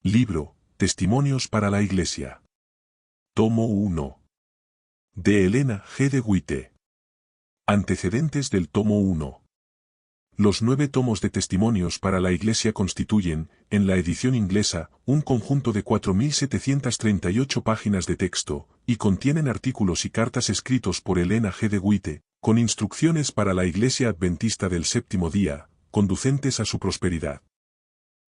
Libro, Testimonios para la Iglesia. Tomo 1. De Elena G. de White. Antecedentes del tomo 1. Los 9 tomos de Testimonios para la Iglesia constituyen, en la edición inglesa, un conjunto de 4.738 páginas de texto, y contienen artículos y cartas escritos por Elena G. de White, con instrucciones para la Iglesia Adventista del Séptimo Día, conducentes a su prosperidad.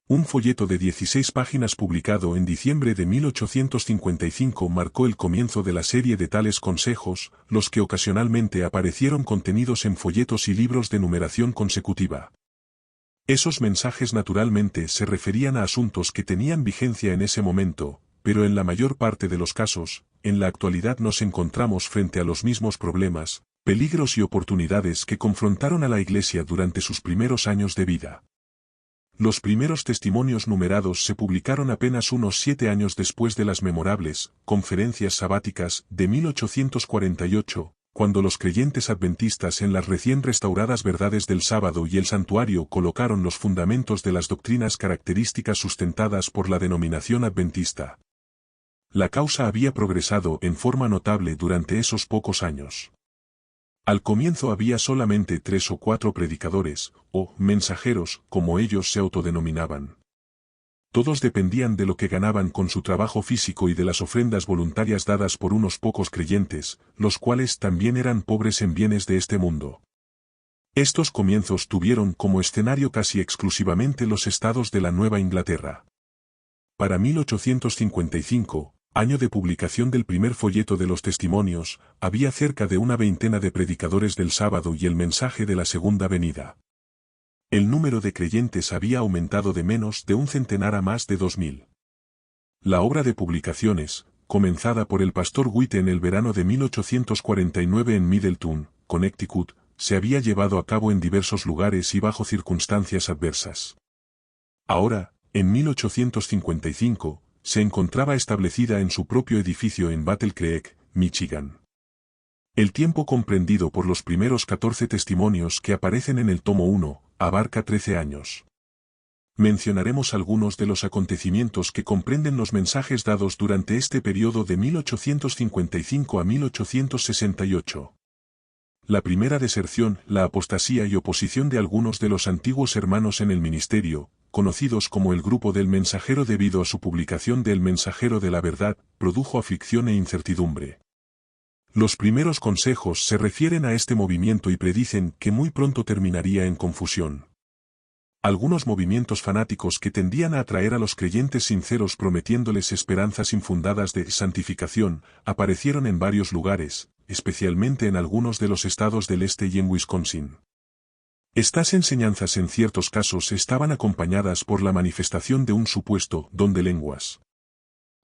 Un folleto de 16 páginas publicado en diciembre de 1855 marcó el comienzo de la serie de tales consejos, los que ocasionalmente aparecieron contenidos en folletos y libros de numeración consecutiva. Esos mensajes naturalmente se referían a asuntos que tenían vigencia en ese momento, pero en la mayor parte de los casos, en la actualidad nos encontramos frente a los mismos problemas, peligros y oportunidades que confrontaron a la Iglesia durante sus primeros años de vida. Los primeros testimonios numerados se publicaron apenas unos 7 años después de las memorables conferencias sabáticas de 1848, cuando los creyentes adventistas en las recién restauradas verdades del sábado y el santuario colocaron los fundamentos de las doctrinas características sustentadas por la denominación adventista. La causa había progresado en forma notable durante esos pocos años. Al comienzo había solamente 3 o 4 predicadores, o mensajeros, como ellos se autodenominaban. Todos dependían de lo que ganaban con su trabajo físico y de las ofrendas voluntarias dadas por unos pocos creyentes, los cuales también eran pobres en bienes de este mundo. Estos comienzos tuvieron como escenario casi exclusivamente los estados de la Nueva Inglaterra. Para 1855, año de publicación del primer folleto de los testimonios, había cerca de una veintena de predicadores del sábado y el mensaje de la segunda venida. El número de creyentes había aumentado de menos de un centenar a más de 2000. La obra de publicaciones, comenzada por el pastor White en el verano de 1849 en Middleton, Connecticut, se había llevado a cabo en diversos lugares y bajo circunstancias adversas. Ahora, en 1855, se encontraba establecida en su propio edificio en Battle Creek, Michigan. El tiempo comprendido por los primeros 14 testimonios que aparecen en el tomo 1, abarca 13 años. Mencionaremos algunos de los acontecimientos que comprenden los mensajes dados durante este periodo de 1855 a 1868. La primera deserción, la apostasía y oposición de algunos de los antiguos hermanos en el ministerio, conocidos como el Grupo del Mensajero debido a su publicación del Mensajero de la Verdad, produjo aflicción e incertidumbre. Los primeros consejos se refieren a este movimiento y predicen que muy pronto terminaría en confusión. Algunos movimientos fanáticos que tendían a atraer a los creyentes sinceros prometiéndoles esperanzas infundadas de santificación, aparecieron en varios lugares, especialmente en algunos de los estados del este y en Wisconsin. Estas enseñanzas en ciertos casos estaban acompañadas por la manifestación de un supuesto don de lenguas.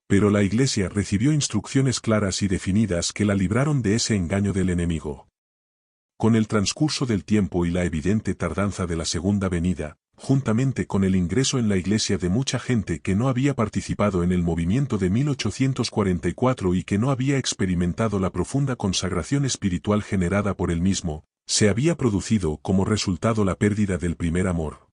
Pero la Iglesia recibió instrucciones claras y definidas que la libraron de ese engaño del enemigo. Con el transcurso del tiempo y la evidente tardanza de la segunda venida, juntamente con el ingreso en la Iglesia de mucha gente que no había participado en el movimiento de 1844 y que no había experimentado la profunda consagración espiritual generada por el mismo, se había producido como resultado la pérdida del primer amor.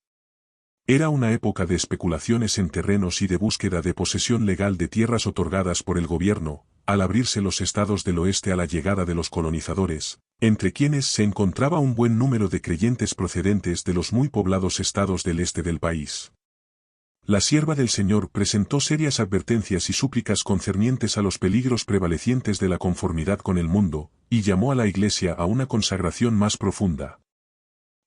Era una época de especulaciones en terrenos y de búsqueda de posesión legal de tierras otorgadas por el gobierno, al abrirse los estados del oeste a la llegada de los colonizadores, entre quienes se encontraba un buen número de creyentes procedentes de los muy poblados estados del este del país. La sierva del Señor presentó serias advertencias y súplicas concernientes a los peligros prevalecientes de la conformidad con el mundo, y llamó a la Iglesia a una consagración más profunda.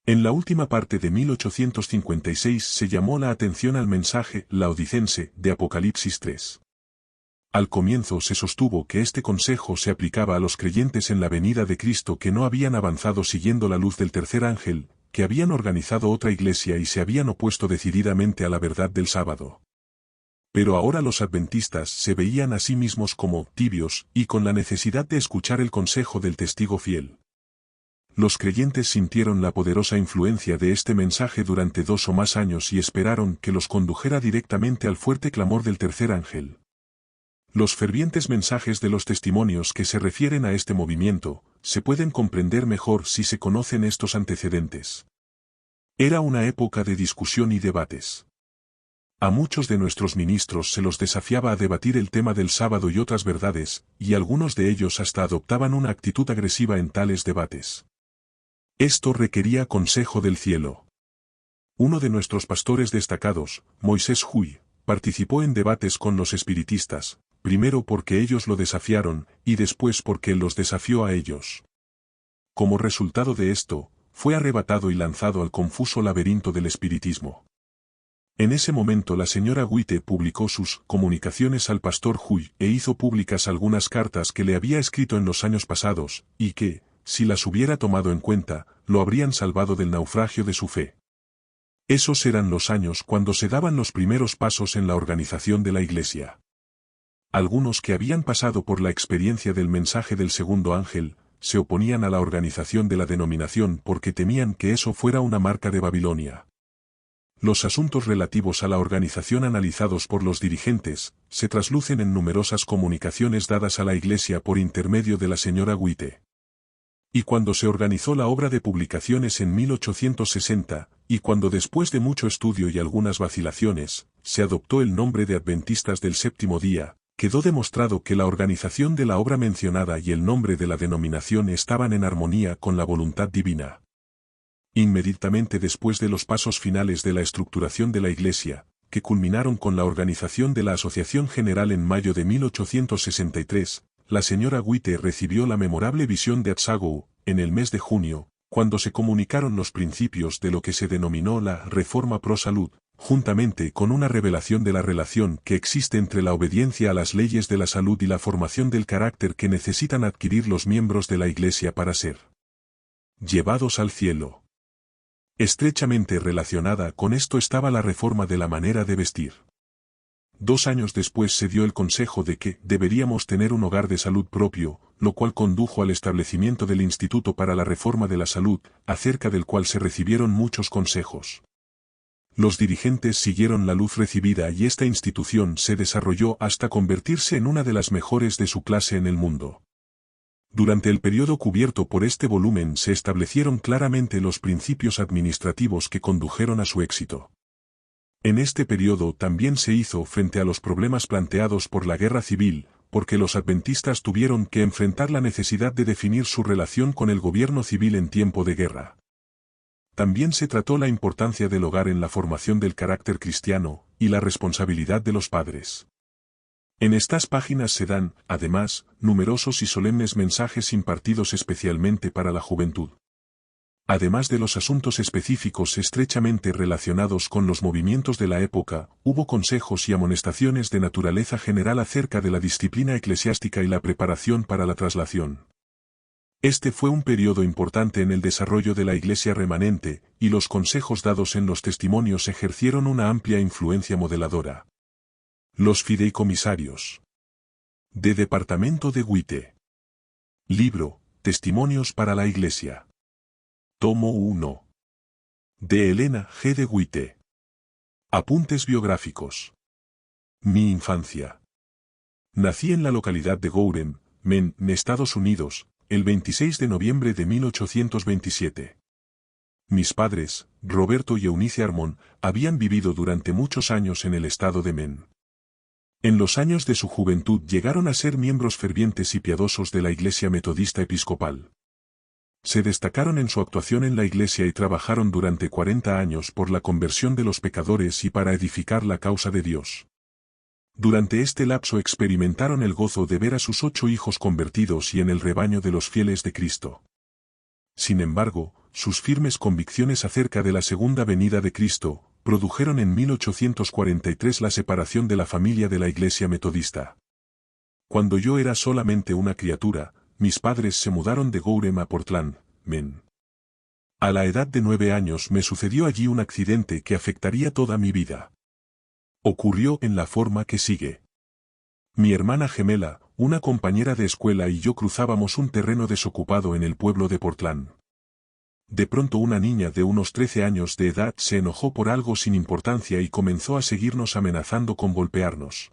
En la última parte de 1856 se llamó la atención al mensaje laodicense de Apocalipsis 3. Al comienzo se sostuvo que este consejo se aplicaba a los creyentes en la venida de Cristo que no habían avanzado siguiendo la luz del tercer ángel, que habían organizado otra iglesia y se habían opuesto decididamente a la verdad del sábado. Pero ahora los adventistas se veían a sí mismos como tibios y con la necesidad de escuchar el consejo del testigo fiel. Los creyentes sintieron la poderosa influencia de este mensaje durante 2 o más años y esperaron que los condujera directamente al fuerte clamor del tercer ángel. Los fervientes mensajes de los testimonios que se refieren a este movimiento, se pueden comprender mejor si se conocen estos antecedentes. Era una época de discusión y debates. A muchos de nuestros ministros se los desafiaba a debatir el tema del sábado y otras verdades, y algunos de ellos hasta adoptaban una actitud agresiva en tales debates. Esto requería consejo del cielo. Uno de nuestros pastores destacados, Moisés Huy, participó en debates con los espiritistas, primero porque ellos lo desafiaron, y después porque él los desafió a ellos. Como resultado de esto, fue arrebatado y lanzado al confuso laberinto del espiritismo. En ese momento la señora White publicó sus comunicaciones al pastor Huy e hizo públicas algunas cartas que le había escrito en los años pasados, y que, si las hubiera tomado en cuenta, lo habrían salvado del naufragio de su fe. Esos eran los años cuando se daban los primeros pasos en la organización de la Iglesia. Algunos que habían pasado por la experiencia del mensaje del segundo ángel, se oponían a la organización de la denominación porque temían que eso fuera una marca de Babilonia. Los asuntos relativos a la organización analizados por los dirigentes, se traslucen en numerosas comunicaciones dadas a la Iglesia por intermedio de la señora White. Y cuando se organizó la obra de publicaciones en 1860, y cuando después de mucho estudio y algunas vacilaciones, se adoptó el nombre de Adventistas del Séptimo Día, quedó demostrado que la organización de la obra mencionada y el nombre de la denominación estaban en armonía con la voluntad divina. Inmediatamente después de los pasos finales de la estructuración de la Iglesia, que culminaron con la organización de la Asociación General en mayo de 1863, la señora White recibió la memorable visión de Atsagou, en el mes de junio, cuando se comunicaron los principios de lo que se denominó la Reforma Pro Salud, juntamente con una revelación de la relación que existe entre la obediencia a las leyes de la salud y la formación del carácter que necesitan adquirir los miembros de la Iglesia para ser llevados al cielo. Estrechamente relacionada con esto estaba la reforma de la manera de vestir. 2 años después se dio el consejo de que deberíamos tener un hogar de salud propio, lo cual condujo al establecimiento del Instituto para la Reforma de la Salud, acerca del cual se recibieron muchos consejos. Los dirigentes siguieron la luz recibida y esta institución se desarrolló hasta convertirse en una de las mejores de su clase en el mundo. Durante el periodo cubierto por este volumen se establecieron claramente los principios administrativos que condujeron a su éxito. En este periodo también se hizo frente a los problemas planteados por la guerra civil, porque los adventistas tuvieron que enfrentar la necesidad de definir su relación con el gobierno civil en tiempo de guerra. También se trató la importancia del hogar en la formación del carácter cristiano, y la responsabilidad de los padres. En estas páginas se dan, además, numerosos y solemnes mensajes impartidos especialmente para la juventud. Además de los asuntos específicos estrechamente relacionados con los movimientos de la época, hubo consejos y amonestaciones de naturaleza general acerca de la disciplina eclesiástica y la preparación para la traslación. Este fue un periodo importante en el desarrollo de la Iglesia remanente, y los consejos dados en los testimonios ejercieron una amplia influencia modeladora. Los fideicomisarios. De Departamento de White. Libro, Testimonios para la Iglesia. Tomo 1. De Elena G. de White. Apuntes biográficos. Mi infancia. Nací en la localidad de Gorham, Maine, Estados Unidos, el 26 de noviembre de 1827. Mis padres, Roberto y Eunice Armon, habían vivido durante muchos años en el estado de Maine. En los años de su juventud llegaron a ser miembros fervientes y piadosos de la Iglesia Metodista Episcopal. Se destacaron en su actuación en la Iglesia y trabajaron durante 40 años por la conversión de los pecadores y para edificar la causa de Dios. Durante este lapso experimentaron el gozo de ver a sus 8 hijos convertidos y en el rebaño de los fieles de Cristo. Sin embargo, sus firmes convicciones acerca de la segunda venida de Cristo, produjeron en 1843 la separación de la familia de la Iglesia Metodista. Cuando yo era solamente una criatura, mis padres se mudaron de Gorham a Portland, Maine. A la edad de 9 años me sucedió allí un accidente que afectaría toda mi vida. Ocurrió en la forma que sigue. Mi hermana gemela, una compañera de escuela y yo cruzábamos un terreno desocupado en el pueblo de Portland. De pronto una niña de unos 13 años de edad se enojó por algo sin importancia y comenzó a seguirnos amenazando con golpearnos.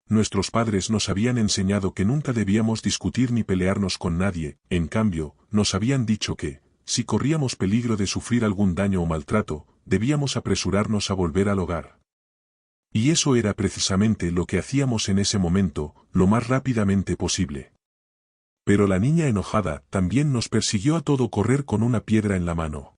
Nuestros padres nos habían enseñado que nunca debíamos discutir ni pelearnos con nadie, en cambio, nos habían dicho que, si corríamos peligro de sufrir algún daño o maltrato, debíamos apresurarnos a volver al hogar. Y eso era precisamente lo que hacíamos en ese momento, lo más rápidamente posible. Pero la niña enojada también nos persiguió a todo correr con una piedra en la mano.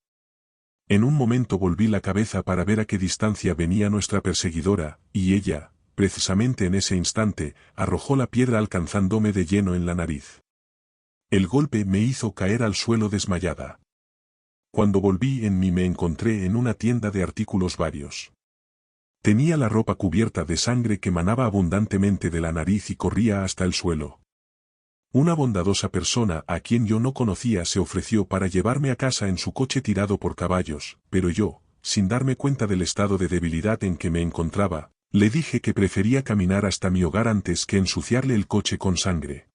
En un momento volví la cabeza para ver a qué distancia venía nuestra perseguidora, y ella, precisamente en ese instante, arrojó la piedra alcanzándome de lleno en la nariz. El golpe me hizo caer al suelo desmayada. Cuando volví en mí me encontré en una tienda de artículos varios. Tenía la ropa cubierta de sangre que manaba abundantemente de la nariz y corría hasta el suelo. Una bondadosa persona a quien yo no conocía se ofreció para llevarme a casa en su coche tirado por caballos, pero yo, sin darme cuenta del estado de debilidad en que me encontraba, le dije que prefería caminar hasta mi hogar antes que ensuciarle el coche con sangre.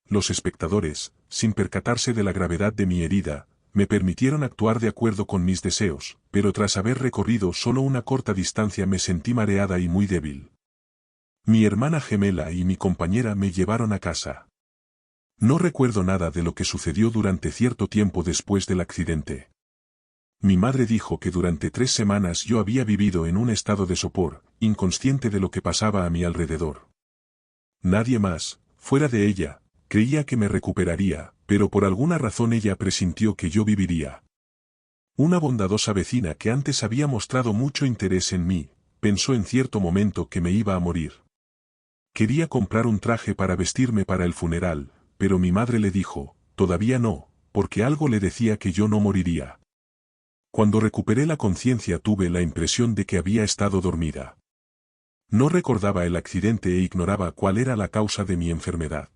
Los espectadores, sin percatarse de la gravedad de mi herida, me permitieron actuar de acuerdo con mis deseos, pero tras haber recorrido solo una corta distancia me sentí mareada y muy débil. Mi hermana gemela y mi compañera me llevaron a casa. No recuerdo nada de lo que sucedió durante cierto tiempo después del accidente. Mi madre dijo que durante 3 semanas yo había vivido en un estado de sopor, inconsciente de lo que pasaba a mi alrededor. Nadie más, fuera de ella, creía que me recuperaría, pero por alguna razón ella presintió que yo viviría. Una bondadosa vecina que antes había mostrado mucho interés en mí, pensó en cierto momento que me iba a morir. Quería comprar un traje para vestirme para el funeral, pero mi madre le dijo, todavía no, porque algo le decía que yo no moriría. Cuando recuperé la conciencia tuve la impresión de que había estado dormida. No recordaba el accidente e ignoraba cuál era la causa de mi enfermedad.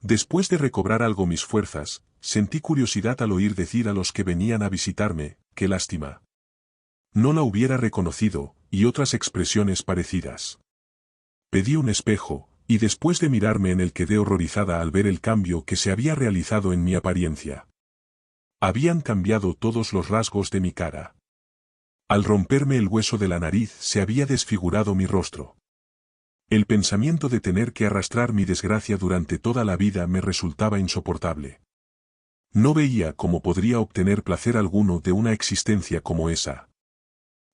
Después de recobrar algo mis fuerzas, sentí curiosidad al oír decir a los que venían a visitarme, qué lástima. No la hubiera reconocido, y otras expresiones parecidas. Pedí un espejo, y después de mirarme en él quedé horrorizada al ver el cambio que se había realizado en mi apariencia. Habían cambiado todos los rasgos de mi cara. Al romperme el hueso de la nariz se había desfigurado mi rostro. El pensamiento de tener que arrastrar mi desgracia durante toda la vida me resultaba insoportable. No veía cómo podría obtener placer alguno de una existencia como esa.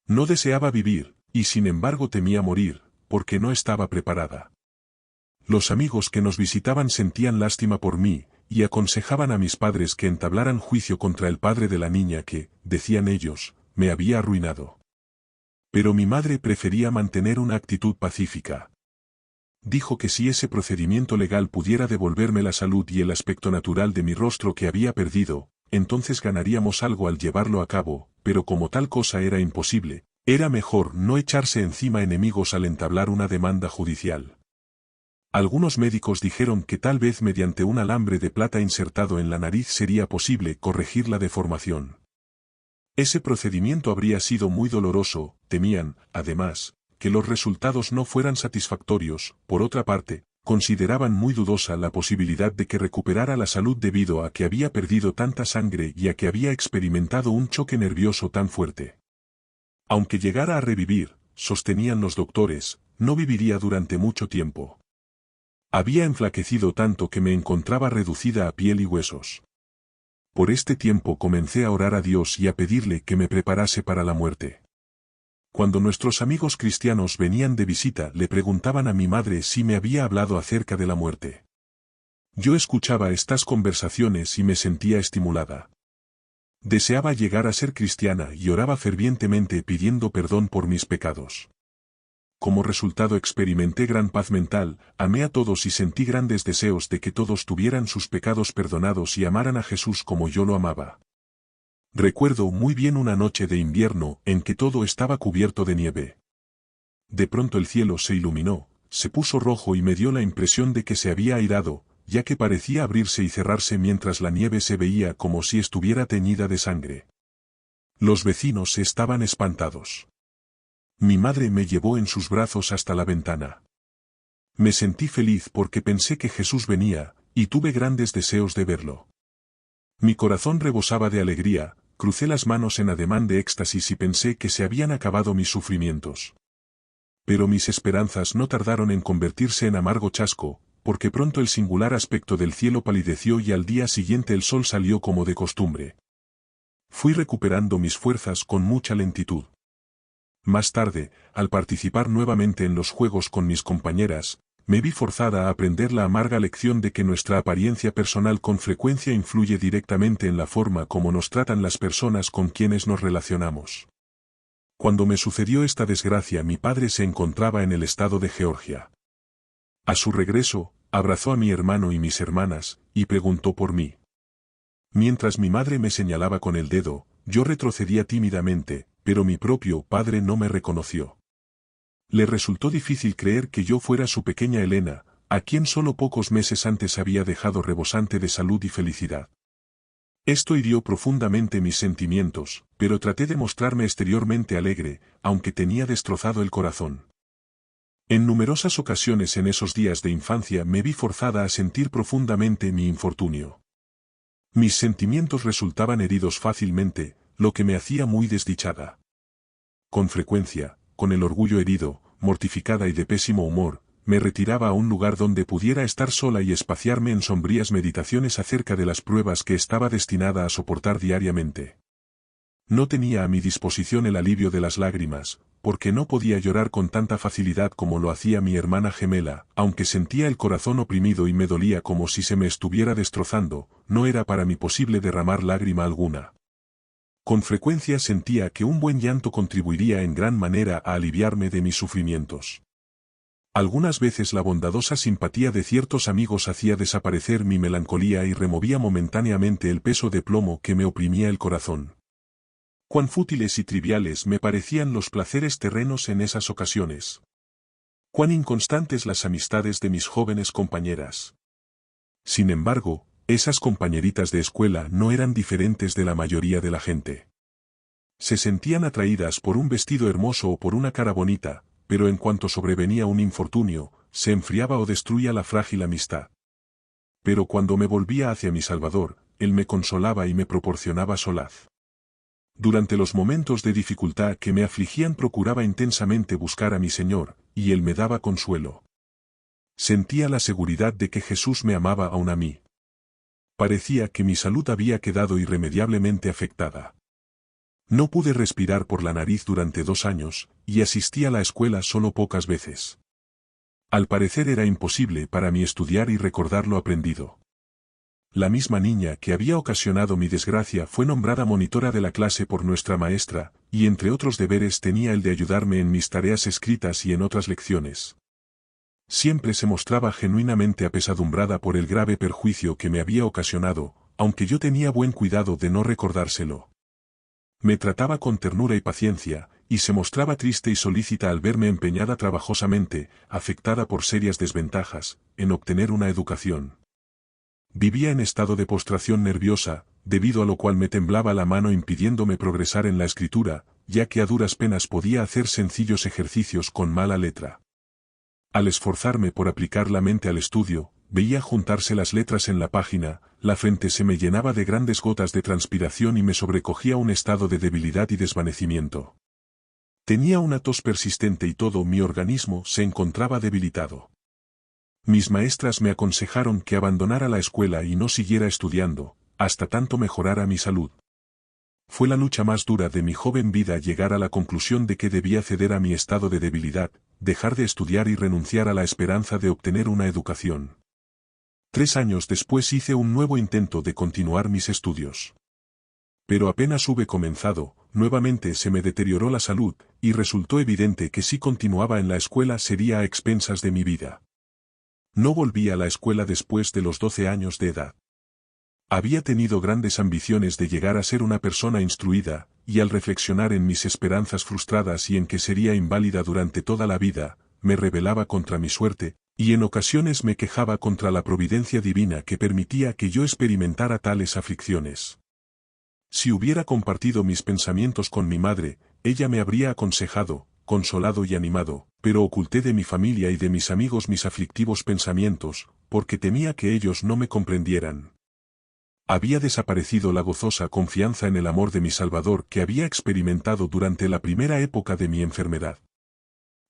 No deseaba vivir, y sin embargo temía morir, porque no estaba preparada. Los amigos que nos visitaban sentían lástima por mí, y aconsejaban a mis padres que entablaran juicio contra el padre de la niña que, decían ellos, me había arruinado. Pero mi madre prefería mantener una actitud pacífica. Dijo que si ese procedimiento legal pudiera devolverme la salud y el aspecto natural de mi rostro que había perdido, entonces ganaríamos algo al llevarlo a cabo, pero como tal cosa era imposible, era mejor no echarse encima enemigos al entablar una demanda judicial. Algunos médicos dijeron que tal vez mediante un alambre de plata insertado en la nariz sería posible corregir la deformación. Ese procedimiento habría sido muy doloroso, temían, además, que los resultados no fueran satisfactorios. Por otra parte, consideraban muy dudosa la posibilidad de que recuperara la salud debido a que había perdido tanta sangre y a que había experimentado un choque nervioso tan fuerte. Aunque llegara a revivir, sostenían los doctores, no viviría durante mucho tiempo. Había enflaquecido tanto que me encontraba reducida a piel y huesos. Por este tiempo comencé a orar a Dios y a pedirle que me preparase para la muerte. Cuando nuestros amigos cristianos venían de visita le preguntaban a mi madre si me había hablado acerca de la muerte. Yo escuchaba estas conversaciones y me sentía estimulada. Deseaba llegar a ser cristiana y oraba fervientemente pidiendo perdón por mis pecados. Como resultado experimenté gran paz mental, amé a todos y sentí grandes deseos de que todos tuvieran sus pecados perdonados y amaran a Jesús como yo lo amaba. Recuerdo muy bien una noche de invierno en que todo estaba cubierto de nieve. De pronto el cielo se iluminó, se puso rojo y me dio la impresión de que se había airado, ya que parecía abrirse y cerrarse mientras la nieve se veía como si estuviera teñida de sangre. Los vecinos estaban espantados. Mi madre me llevó en sus brazos hasta la ventana. Me sentí feliz porque pensé que Jesús venía, y tuve grandes deseos de verlo. Mi corazón rebosaba de alegría, crucé las manos en ademán de éxtasis y pensé que se habían acabado mis sufrimientos. Pero mis esperanzas no tardaron en convertirse en amargo chasco, porque pronto el singular aspecto del cielo palideció y al día siguiente el sol salió como de costumbre. Fui recuperando mis fuerzas con mucha lentitud. Más tarde, al participar nuevamente en los juegos con mis compañeras, me vi forzada a aprender la amarga lección de que nuestra apariencia personal con frecuencia influye directamente en la forma como nos tratan las personas con quienes nos relacionamos. Cuando me sucedió esta desgracia, mi padre se encontraba en el estado de Georgia. A su regreso, abrazó a mi hermano y mis hermanas, y preguntó por mí. Mientras mi madre me señalaba con el dedo, yo retrocedía tímidamente, pero mi propio padre no me reconoció. Le resultó difícil creer que yo fuera su pequeña Elena, a quien solo pocos meses antes había dejado rebosante de salud y felicidad. Esto hirió profundamente mis sentimientos, pero traté de mostrarme exteriormente alegre, aunque tenía destrozado el corazón. En numerosas ocasiones en esos días de infancia me vi forzada a sentir profundamente mi infortunio. Mis sentimientos resultaban heridos fácilmente, lo que me hacía muy desdichada. Con frecuencia, con el orgullo herido, mortificada y de pésimo humor, me retiraba a un lugar donde pudiera estar sola y espaciarme en sombrías meditaciones acerca de las pruebas que estaba destinada a soportar diariamente. No tenía a mi disposición el alivio de las lágrimas, porque no podía llorar con tanta facilidad como lo hacía mi hermana gemela, aunque sentía el corazón oprimido y me dolía como si se me estuviera destrozando, no era para mí posible derramar lágrima alguna. Con frecuencia sentía que un buen llanto contribuiría en gran manera a aliviarme de mis sufrimientos. Algunas veces la bondadosa simpatía de ciertos amigos hacía desaparecer mi melancolía y removía momentáneamente el peso de plomo que me oprimía el corazón. Cuán fútiles y triviales me parecían los placeres terrenos en esas ocasiones. Cuán inconstantes las amistades de mis jóvenes compañeras. Sin embargo, esas compañeritas de escuela no eran diferentes de la mayoría de la gente. Se sentían atraídas por un vestido hermoso o por una cara bonita, pero en cuanto sobrevenía un infortunio, se enfriaba o destruía la frágil amistad. Pero cuando me volvía hacia mi Salvador, él me consolaba y me proporcionaba solaz. Durante los momentos de dificultad que me afligían procuraba intensamente buscar a mi Señor, y Él me daba consuelo. Sentía la seguridad de que Jesús me amaba aún a mí. Parecía que mi salud había quedado irremediablemente afectada. No pude respirar por la nariz durante 2 años, y asistí a la escuela solo pocas veces. Al parecer era imposible para mí estudiar y recordar lo aprendido. La misma niña que había ocasionado mi desgracia fue nombrada monitora de la clase por nuestra maestra, y entre otros deberes tenía el de ayudarme en mis tareas escritas y en otras lecciones. Siempre se mostraba genuinamente apesadumbrada por el grave perjuicio que me había ocasionado, aunque yo tenía buen cuidado de no recordárselo. Me trataba con ternura y paciencia, y se mostraba triste y solícita al verme empeñada trabajosamente, afectada por serias desventajas, en obtener una educación. Vivía en estado de postración nerviosa, debido a lo cual me temblaba la mano impidiéndome progresar en la escritura, ya que a duras penas podía hacer sencillos ejercicios con mala letra. Al esforzarme por aplicar la mente al estudio, veía juntarse las letras en la página, la frente se me llenaba de grandes gotas de transpiración y me sobrecogía un estado de debilidad y desvanecimiento. Tenía una tos persistente y todo mi organismo se encontraba debilitado. Mis maestras me aconsejaron que abandonara la escuela y no siguiera estudiando, hasta tanto mejorara mi salud. Fue la lucha más dura de mi joven vida llegar a la conclusión de que debía ceder a mi estado de debilidad, dejar de estudiar y renunciar a la esperanza de obtener una educación. 3 años después hice un nuevo intento de continuar mis estudios. Pero apenas hube comenzado, nuevamente se me deterioró la salud, y resultó evidente que si continuaba en la escuela sería a expensas de mi vida. No volví a la escuela después de los 12 años de edad. Había tenido grandes ambiciones de llegar a ser una persona instruida, y al reflexionar en mis esperanzas frustradas y en que sería inválida durante toda la vida, me rebelaba contra mi suerte, y en ocasiones me quejaba contra la providencia divina que permitía que yo experimentara tales aflicciones. Si hubiera compartido mis pensamientos con mi madre, ella me habría aconsejado, consolado y animado, pero oculté de mi familia y de mis amigos mis aflictivos pensamientos, porque temía que ellos no me comprendieran. Había desaparecido la gozosa confianza en el amor de mi Salvador que había experimentado durante la primera época de mi enfermedad.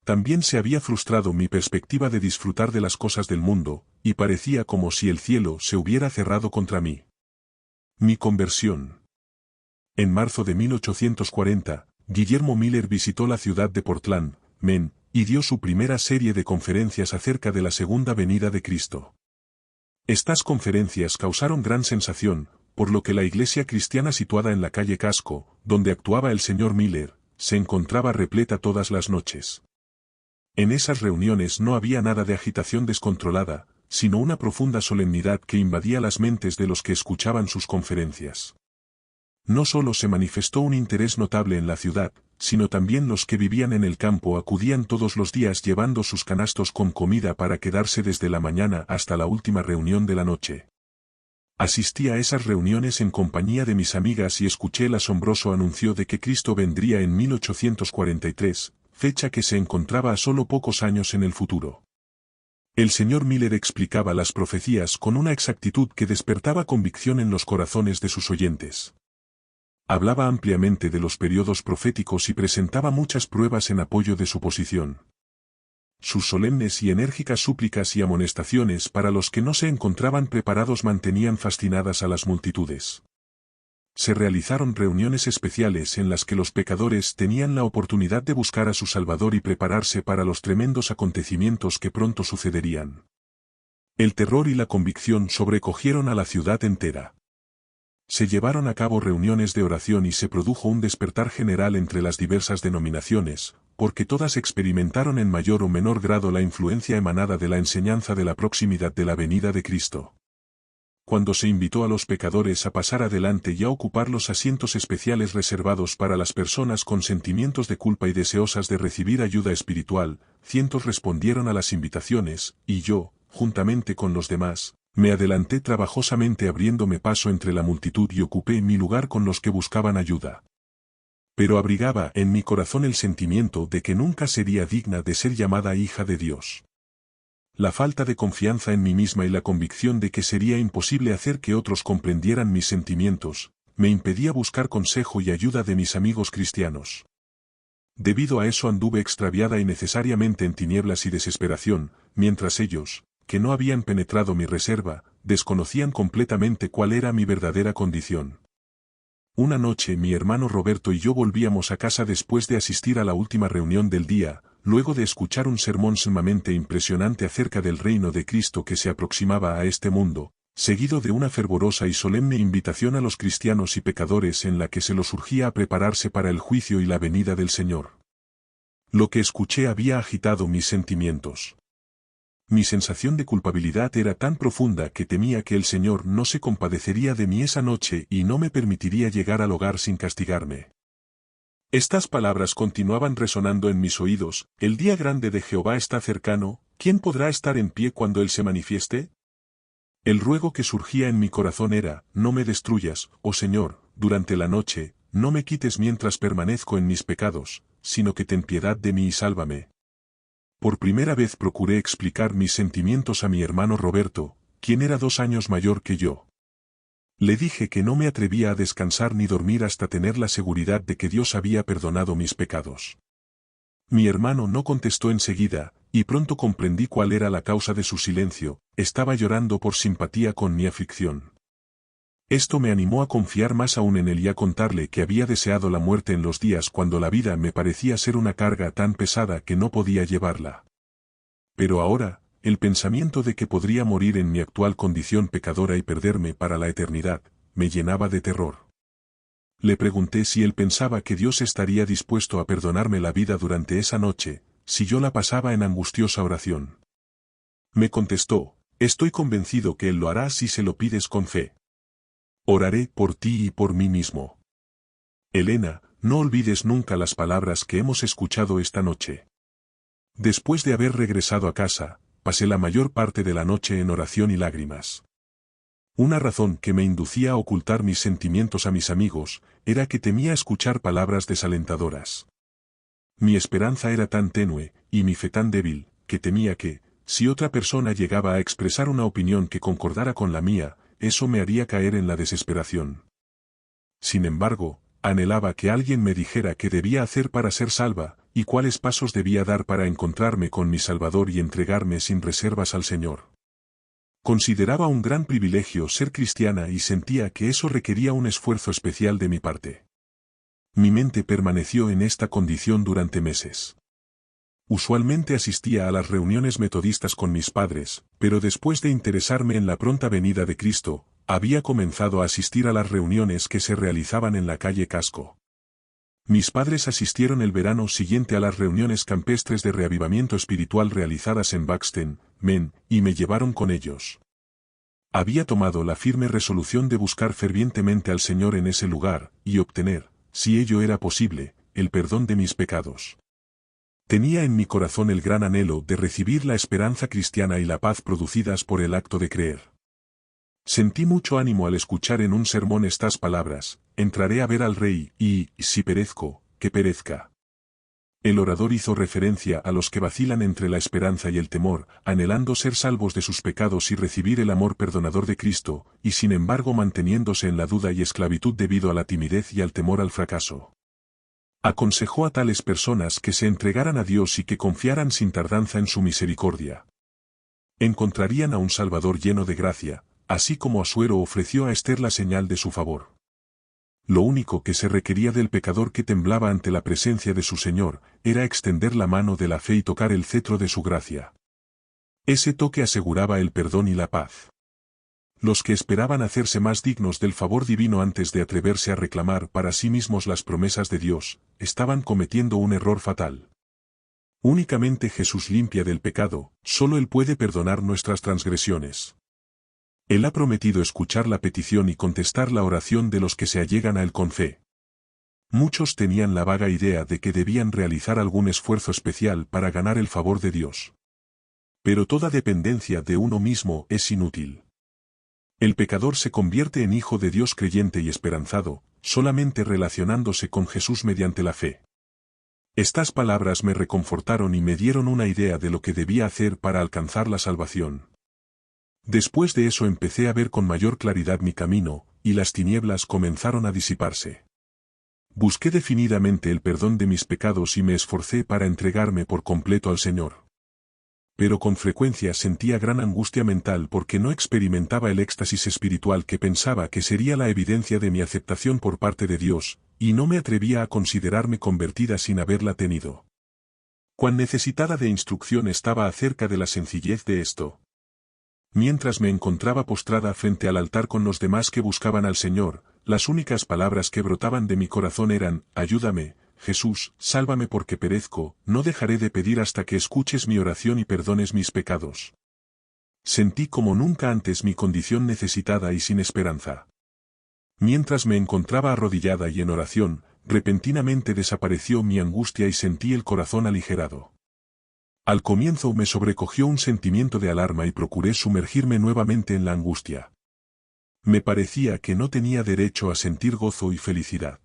También se había frustrado mi perspectiva de disfrutar de las cosas del mundo, y parecía como si el cielo se hubiera cerrado contra mí. Mi conversión. En marzo de 1840, Guillermo Miller visitó la ciudad de Portland, Maine, y dio su primera serie de conferencias acerca de la segunda venida de Cristo. Estas conferencias causaron gran sensación, por lo que la iglesia cristiana situada en la calle Casco, donde actuaba el señor Miller, se encontraba repleta todas las noches. En esas reuniones no había nada de agitación descontrolada, sino una profunda solemnidad que invadía las mentes de los que escuchaban sus conferencias. No solo se manifestó un interés notable en la ciudad, sino también los que vivían en el campo acudían todos los días llevando sus canastos con comida para quedarse desde la mañana hasta la última reunión de la noche. Asistí a esas reuniones en compañía de mis amigas y escuché el asombroso anuncio de que Cristo vendría en 1843, fecha que se encontraba a solo pocos años en el futuro. El señor Miller explicaba las profecías con una exactitud que despertaba convicción en los corazones de sus oyentes. Hablaba ampliamente de los periodos proféticos y presentaba muchas pruebas en apoyo de su posición. Sus solemnes y enérgicas súplicas y amonestaciones para los que no se encontraban preparados mantenían fascinadas a las multitudes. Se realizaron reuniones especiales en las que los pecadores tenían la oportunidad de buscar a su Salvador y prepararse para los tremendos acontecimientos que pronto sucederían. El terror y la convicción sobrecogieron a la ciudad entera. Se llevaron a cabo reuniones de oración y se produjo un despertar general entre las diversas denominaciones, porque todas experimentaron en mayor o menor grado la influencia emanada de la enseñanza de la proximidad de la venida de Cristo. Cuando se invitó a los pecadores a pasar adelante y a ocupar los asientos especiales reservados para las personas con sentimientos de culpa y deseosas de recibir ayuda espiritual, cientos respondieron a las invitaciones, y yo, juntamente con los demás, me adelanté trabajosamente abriéndome paso entre la multitud y ocupé mi lugar con los que buscaban ayuda. Pero abrigaba en mi corazón el sentimiento de que nunca sería digna de ser llamada hija de Dios. La falta de confianza en mí misma y la convicción de que sería imposible hacer que otros comprendieran mis sentimientos, me impedía buscar consejo y ayuda de mis amigos cristianos. Debido a eso anduve extraviada innecesariamente en tinieblas y desesperación, mientras ellos, que no habían penetrado mi reserva, desconocían completamente cuál era mi verdadera condición. Una noche mi hermano Roberto y yo volvíamos a casa después de asistir a la última reunión del día, luego de escuchar un sermón sumamente impresionante acerca del reino de Cristo que se aproximaba a este mundo, seguido de una fervorosa y solemne invitación a los cristianos y pecadores en la que se los urgía a prepararse para el juicio y la venida del Señor. Lo que escuché había agitado mis sentimientos. Mi sensación de culpabilidad era tan profunda que temía que el Señor no se compadecería de mí esa noche y no me permitiría llegar al hogar sin castigarme. Estas palabras continuaban resonando en mis oídos: el día grande de Jehová está cercano, ¿quién podrá estar en pie cuando Él se manifieste? El ruego que surgía en mi corazón era: no me destruyas, oh Señor, durante la noche, no me quites mientras permanezco en mis pecados, sino que ten piedad de mí y sálvame. Por primera vez procuré explicar mis sentimientos a mi hermano Roberto, quien era 2 años mayor que yo. Le dije que no me atrevía a descansar ni dormir hasta tener la seguridad de que Dios había perdonado mis pecados. Mi hermano no contestó enseguida, y pronto comprendí cuál era la causa de su silencio: estaba llorando por simpatía con mi aflicción. Esto me animó a confiar más aún en él y a contarle que había deseado la muerte en los días cuando la vida me parecía ser una carga tan pesada que no podía llevarla. Pero ahora, el pensamiento de que podría morir en mi actual condición pecadora y perderme para la eternidad, me llenaba de terror. Le pregunté si él pensaba que Dios estaría dispuesto a perdonarme la vida durante esa noche, si yo la pasaba en angustiosa oración. Me contestó: estoy convencido que Él lo hará si se lo pides con fe. Oraré por ti y por mí mismo. Elena, no olvides nunca las palabras que hemos escuchado esta noche. Después de haber regresado a casa, pasé la mayor parte de la noche en oración y lágrimas. Una razón que me inducía a ocultar mis sentimientos a mis amigos, era que temía escuchar palabras desalentadoras. Mi esperanza era tan tenue, y mi fe tan débil, que temía que, si otra persona llegaba a expresar una opinión que concordara con la mía, eso me haría caer en la desesperación. Sin embargo, anhelaba que alguien me dijera qué debía hacer para ser salva, y cuáles pasos debía dar para encontrarme con mi Salvador y entregarme sin reservas al Señor. Consideraba un gran privilegio ser cristiana y sentía que eso requería un esfuerzo especial de mi parte. Mi mente permaneció en esta condición durante meses. Usualmente asistía a las reuniones metodistas con mis padres, pero después de interesarme en la pronta venida de Cristo, había comenzado a asistir a las reuniones que se realizaban en la calle Casco. Mis padres asistieron el verano siguiente a las reuniones campestres de reavivamiento espiritual realizadas en Buxton, Maine, y me llevaron con ellos. Había tomado la firme resolución de buscar fervientemente al Señor en ese lugar, y obtener, si ello era posible, el perdón de mis pecados. Tenía en mi corazón el gran anhelo de recibir la esperanza cristiana y la paz producidas por el acto de creer. Sentí mucho ánimo al escuchar en un sermón estas palabras: entraré a ver al Rey, y, si perezco, que perezca. El orador hizo referencia a los que vacilan entre la esperanza y el temor, anhelando ser salvos de sus pecados y recibir el amor perdonador de Cristo, y sin embargo manteniéndose en la duda y esclavitud debido a la timidez y al temor al fracaso. Aconsejó a tales personas que se entregaran a Dios y que confiaran sin tardanza en su misericordia. Encontrarían a un Salvador lleno de gracia, así como Asuero ofreció a Esther la señal de su favor. Lo único que se requería del pecador que temblaba ante la presencia de su Señor, era extender la mano de la fe y tocar el cetro de su gracia. Ese toque aseguraba el perdón y la paz. Los que esperaban hacerse más dignos del favor divino antes de atreverse a reclamar para sí mismos las promesas de Dios, estaban cometiendo un error fatal. Únicamente Jesús limpia del pecado, solo Él puede perdonar nuestras transgresiones. Él ha prometido escuchar la petición y contestar la oración de los que se allegan a Él con fe. Muchos tenían la vaga idea de que debían realizar algún esfuerzo especial para ganar el favor de Dios. Pero toda dependencia de uno mismo es inútil. El pecador se convierte en hijo de Dios creyente y esperanzado, solamente relacionándose con Jesús mediante la fe. Estas palabras me reconfortaron y me dieron una idea de lo que debía hacer para alcanzar la salvación. Después de eso empecé a ver con mayor claridad mi camino, y las tinieblas comenzaron a disiparse. Busqué definidamente el perdón de mis pecados y me esforcé para entregarme por completo al Señor. Pero con frecuencia sentía gran angustia mental porque no experimentaba el éxtasis espiritual que pensaba que sería la evidencia de mi aceptación por parte de Dios, y no me atrevía a considerarme convertida sin haberla tenido. Cuán necesitada de instrucción estaba acerca de la sencillez de esto. Mientras me encontraba postrada frente al altar con los demás que buscaban al Señor, las únicas palabras que brotaban de mi corazón eran: ayúdame, Jesús, sálvame porque perezco, no dejaré de pedir hasta que escuches mi oración y perdones mis pecados. Sentí como nunca antes mi condición necesitada y sin esperanza. Mientras me encontraba arrodillada y en oración, repentinamente desapareció mi angustia y sentí el corazón aligerado. Al comienzo me sobrecogió un sentimiento de alarma y procuré sumergirme nuevamente en la angustia. Me parecía que no tenía derecho a sentir gozo y felicidad.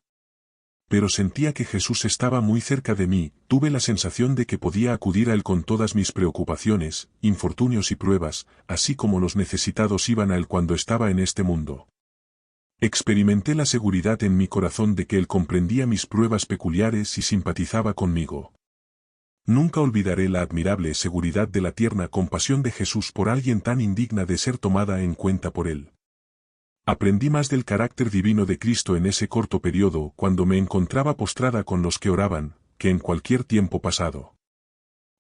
Pero sentía que Jesús estaba muy cerca de mí, tuve la sensación de que podía acudir a Él con todas mis preocupaciones, infortunios y pruebas, así como los necesitados iban a Él cuando estaba en este mundo. Experimenté la seguridad en mi corazón de que Él comprendía mis pruebas peculiares y simpatizaba conmigo. Nunca olvidaré la admirable seguridad de la tierna compasión de Jesús por alguien tan indigna de ser tomada en cuenta por Él. Aprendí más del carácter divino de Cristo en ese corto periodo cuando me encontraba postrada con los que oraban, que en cualquier tiempo pasado.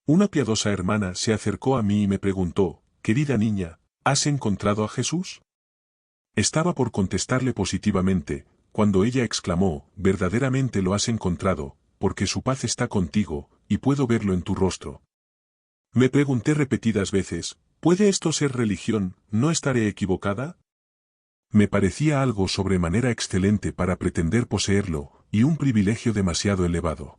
Una piadosa hermana se acercó a mí y me preguntó: querida niña, ¿has encontrado a Jesús? Estaba por contestarle positivamente, cuando ella exclamó: verdaderamente lo has encontrado, porque su paz está contigo, y puedo verlo en tu rostro. Me pregunté repetidas veces: ¿puede esto ser religión? ¿No estaré equivocada? Me parecía algo sobremanera excelente para pretender poseerlo, y un privilegio demasiado elevado.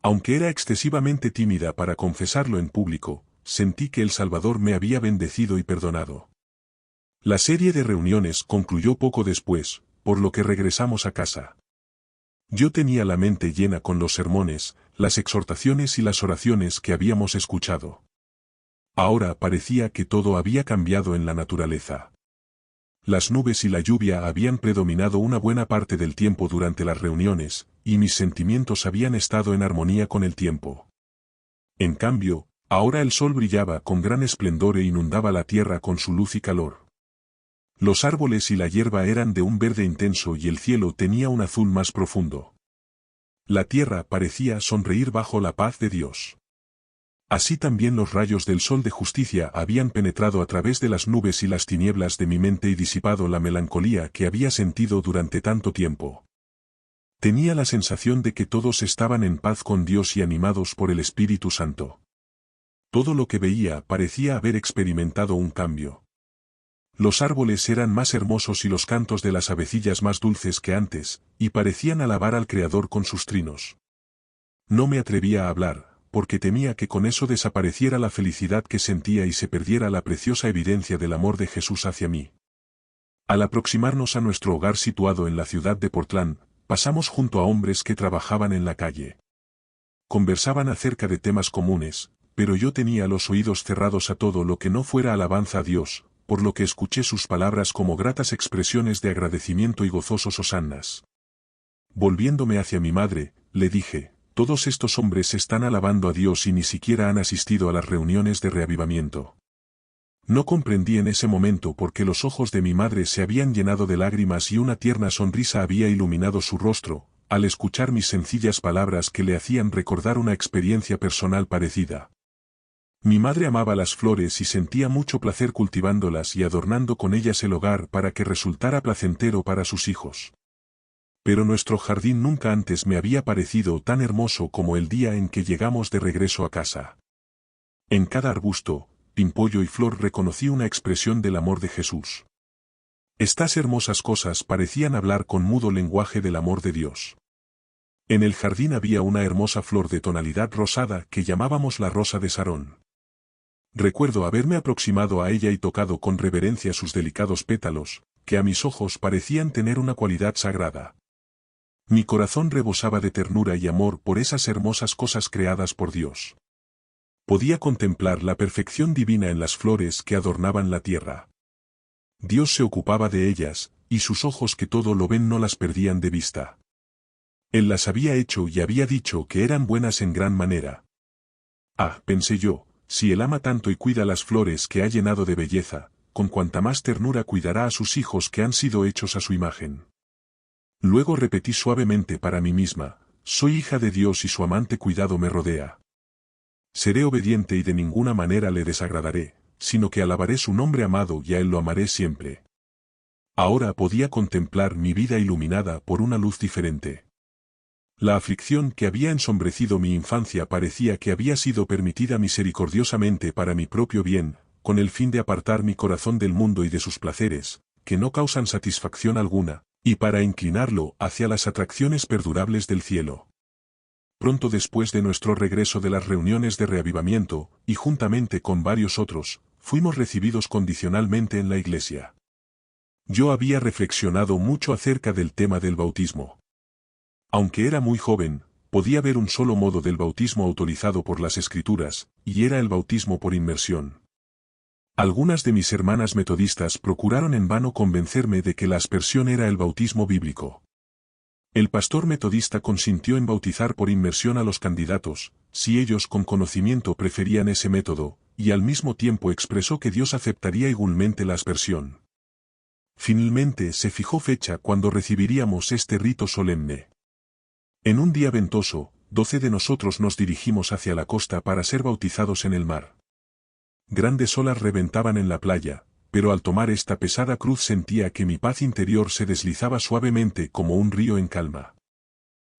Aunque era excesivamente tímida para confesarlo en público, sentí que el Salvador me había bendecido y perdonado. La serie de reuniones concluyó poco después, por lo que regresamos a casa. Yo tenía la mente llena con los sermones, las exhortaciones y las oraciones que habíamos escuchado. Ahora parecía que todo había cambiado en la naturaleza. Las nubes y la lluvia habían predominado una buena parte del tiempo durante las reuniones, y mis sentimientos habían estado en armonía con el tiempo. En cambio, ahora el sol brillaba con gran esplendor e inundaba la tierra con su luz y calor. Los árboles y la hierba eran de un verde intenso y el cielo tenía un azul más profundo. La tierra parecía sonreír bajo la paz de Dios. Así también los rayos del sol de justicia habían penetrado a través de las nubes y las tinieblas de mi mente y disipado la melancolía que había sentido durante tanto tiempo. Tenía la sensación de que todos estaban en paz con Dios y animados por el Espíritu Santo. Todo lo que veía parecía haber experimentado un cambio. Los árboles eran más hermosos y los cantos de las avecillas más dulces que antes, y parecían alabar al Creador con sus trinos. No me atrevía a hablar, porque temía que con eso desapareciera la felicidad que sentía y se perdiera la preciosa evidencia del amor de Jesús hacia mí. Al aproximarnos a nuestro hogar situado en la ciudad de Portland, pasamos junto a hombres que trabajaban en la calle. Conversaban acerca de temas comunes, pero yo tenía los oídos cerrados a todo lo que no fuera alabanza a Dios, por lo que escuché sus palabras como gratas expresiones de agradecimiento y gozosos hosannas. Volviéndome hacia mi madre, le dije: todos estos hombres están alabando a Dios y ni siquiera han asistido a las reuniones de reavivamiento. No comprendí en ese momento por qué los ojos de mi madre se habían llenado de lágrimas y una tierna sonrisa había iluminado su rostro, al escuchar mis sencillas palabras que le hacían recordar una experiencia personal parecida. Mi madre amaba las flores y sentía mucho placer cultivándolas y adornando con ellas el hogar para que resultara placentero para sus hijos. Pero nuestro jardín nunca antes me había parecido tan hermoso como el día en que llegamos de regreso a casa. En cada arbusto, pimpollo y flor reconocí una expresión del amor de Jesús. Estas hermosas cosas parecían hablar con mudo lenguaje del amor de Dios. En el jardín había una hermosa flor de tonalidad rosada que llamábamos la rosa de Sarón. Recuerdo haberme aproximado a ella y tocado con reverencia sus delicados pétalos, que a mis ojos parecían tener una cualidad sagrada. Mi corazón rebosaba de ternura y amor por esas hermosas cosas creadas por Dios. Podía contemplar la perfección divina en las flores que adornaban la tierra. Dios se ocupaba de ellas, y sus ojos que todo lo ven no las perdían de vista. Él las había hecho y había dicho que eran buenas en gran manera. Ah, pensé yo, si Él ama tanto y cuida las flores que ha llenado de belleza, con cuanta más ternura cuidará a sus hijos que han sido hechos a su imagen. Luego repetí suavemente para mí misma: soy hija de Dios y su amante cuidado me rodea. Seré obediente y de ninguna manera le desagradaré, sino que alabaré su nombre amado y a Él lo amaré siempre. Ahora podía contemplar mi vida iluminada por una luz diferente. La aflicción que había ensombrecido mi infancia parecía que había sido permitida misericordiosamente para mi propio bien, con el fin de apartar mi corazón del mundo y de sus placeres, que no causan satisfacción alguna, y para inclinarlo hacia las atracciones perdurables del cielo. Pronto después de nuestro regreso de las reuniones de reavivamiento, y juntamente con varios otros, fuimos recibidos condicionalmente en la iglesia. Yo había reflexionado mucho acerca del tema del bautismo. Aunque era muy joven, podía ver un solo modo del bautismo autorizado por las Escrituras, y era el bautismo por inmersión. Algunas de mis hermanas metodistas procuraron en vano convencerme de que la aspersión era el bautismo bíblico. El pastor metodista consintió en bautizar por inmersión a los candidatos, si ellos con conocimiento preferían ese método, y al mismo tiempo expresó que Dios aceptaría igualmente la aspersión. Finalmente se fijó fecha cuando recibiríamos este rito solemne. En un día ventoso, 12 de nosotros nos dirigimos hacia la costa para ser bautizados en el mar. Grandes olas reventaban en la playa, pero al tomar esta pesada cruz sentía que mi paz interior se deslizaba suavemente como un río en calma.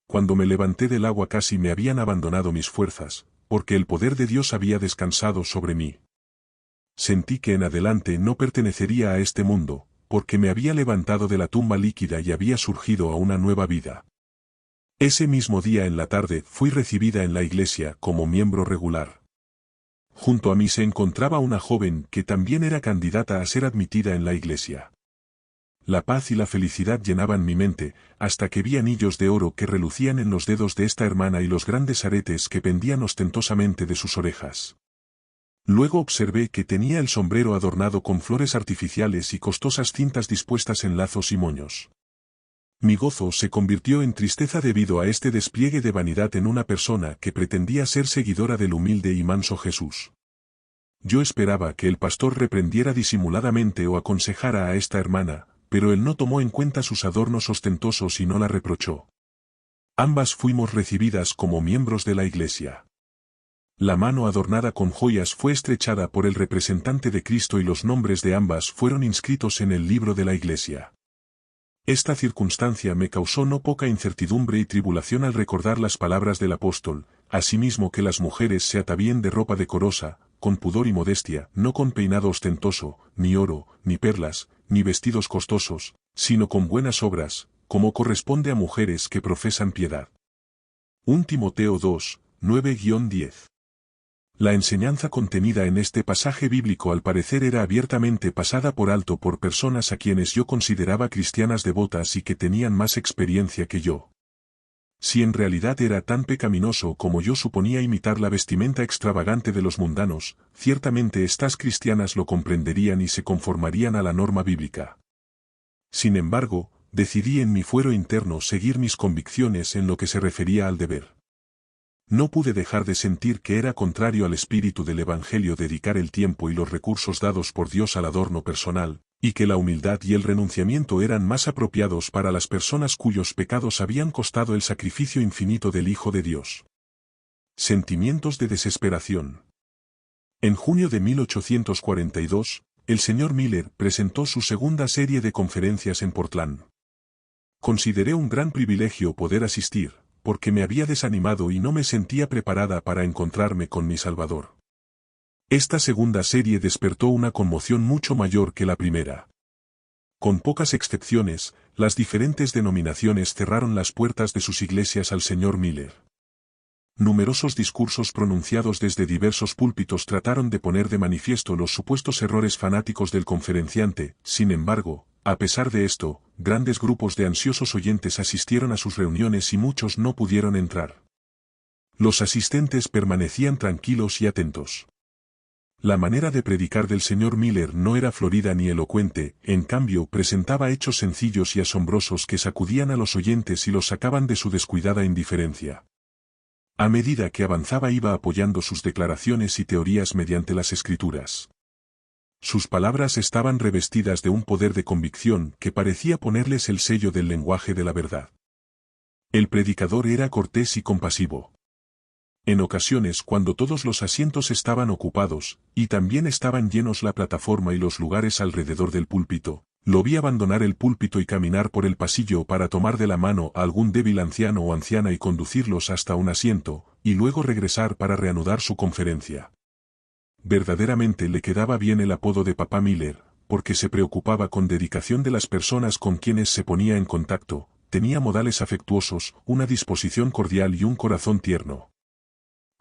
Cuando me levanté del agua casi me habían abandonado mis fuerzas, porque el poder de Dios había descansado sobre mí. Sentí que en adelante no pertenecería a este mundo, porque me había levantado de la tumba líquida y había surgido a una nueva vida. Ese mismo día en la tarde fui recibida en la iglesia como miembro regular. Junto a mí se encontraba una joven que también era candidata a ser admitida en la iglesia. La paz y la felicidad llenaban mi mente, hasta que vi anillos de oro que relucían en los dedos de esta hermana y los grandes aretes que pendían ostentosamente de sus orejas. Luego observé que tenía el sombrero adornado con flores artificiales y costosas cintas dispuestas en lazos y moños. Mi gozo se convirtió en tristeza debido a este despliegue de vanidad en una persona que pretendía ser seguidora del humilde y manso Jesús. Yo esperaba que el pastor reprendiera disimuladamente o aconsejara a esta hermana, pero él no tomó en cuenta sus adornos ostentosos y no la reprochó. Ambas fuimos recibidas como miembros de la Iglesia. La mano adornada con joyas fue estrechada por el representante de Cristo y los nombres de ambas fueron inscritos en el libro de la Iglesia. Esta circunstancia me causó no poca incertidumbre y tribulación al recordar las palabras del apóstol, asimismo que las mujeres se atavíen de ropa decorosa, con pudor y modestia, no con peinado ostentoso, ni oro, ni perlas, ni vestidos costosos, sino con buenas obras, como corresponde a mujeres que profesan piedad. 1 Timoteo 2, 9-10. La enseñanza contenida en este pasaje bíblico al parecer era abiertamente pasada por alto por personas a quienes yo consideraba cristianas devotas y que tenían más experiencia que yo. Si en realidad era tan pecaminoso como yo suponía imitar la vestimenta extravagante de los mundanos, ciertamente estas cristianas lo comprenderían y se conformarían a la norma bíblica. Sin embargo, decidí en mi fuero interno seguir mis convicciones en lo que se refería al deber. No pude dejar de sentir que era contrario al espíritu del Evangelio dedicar el tiempo y los recursos dados por Dios al adorno personal, y que la humildad y el renunciamiento eran más apropiados para las personas cuyos pecados habían costado el sacrificio infinito del Hijo de Dios. Sentimientos de desesperación. En junio de 1842, el señor Miller presentó su segunda serie de conferencias en Portland. Consideré un gran privilegio poder asistir, porque me había desanimado y no me sentía preparada para encontrarme con mi Salvador. Esta segunda serie despertó una conmoción mucho mayor que la primera. Con pocas excepciones, las diferentes denominaciones cerraron las puertas de sus iglesias al señor Miller. Numerosos discursos pronunciados desde diversos púlpitos trataron de poner de manifiesto los supuestos errores fanáticos del conferenciante. Sin embargo, a pesar de esto, grandes grupos de ansiosos oyentes asistieron a sus reuniones y muchos no pudieron entrar. Los asistentes permanecían tranquilos y atentos. La manera de predicar del señor Miller no era florida ni elocuente, en cambio presentaba hechos sencillos y asombrosos que sacudían a los oyentes y los sacaban de su descuidada indiferencia. A medida que avanzaba iba apoyando sus declaraciones y teorías mediante las Escrituras. Sus palabras estaban revestidas de un poder de convicción que parecía ponerles el sello del lenguaje de la verdad. El predicador era cortés y compasivo. En ocasiones cuando todos los asientos estaban ocupados, y también estaban llenos la plataforma y los lugares alrededor del púlpito, lo vi abandonar el púlpito y caminar por el pasillo para tomar de la mano a algún débil anciano o anciana y conducirlos hasta un asiento, y luego regresar para reanudar su conferencia. Verdaderamente le quedaba bien el apodo de Papá Miller, porque se preocupaba con dedicación de las personas con quienes se ponía en contacto, tenía modales afectuosos, una disposición cordial y un corazón tierno.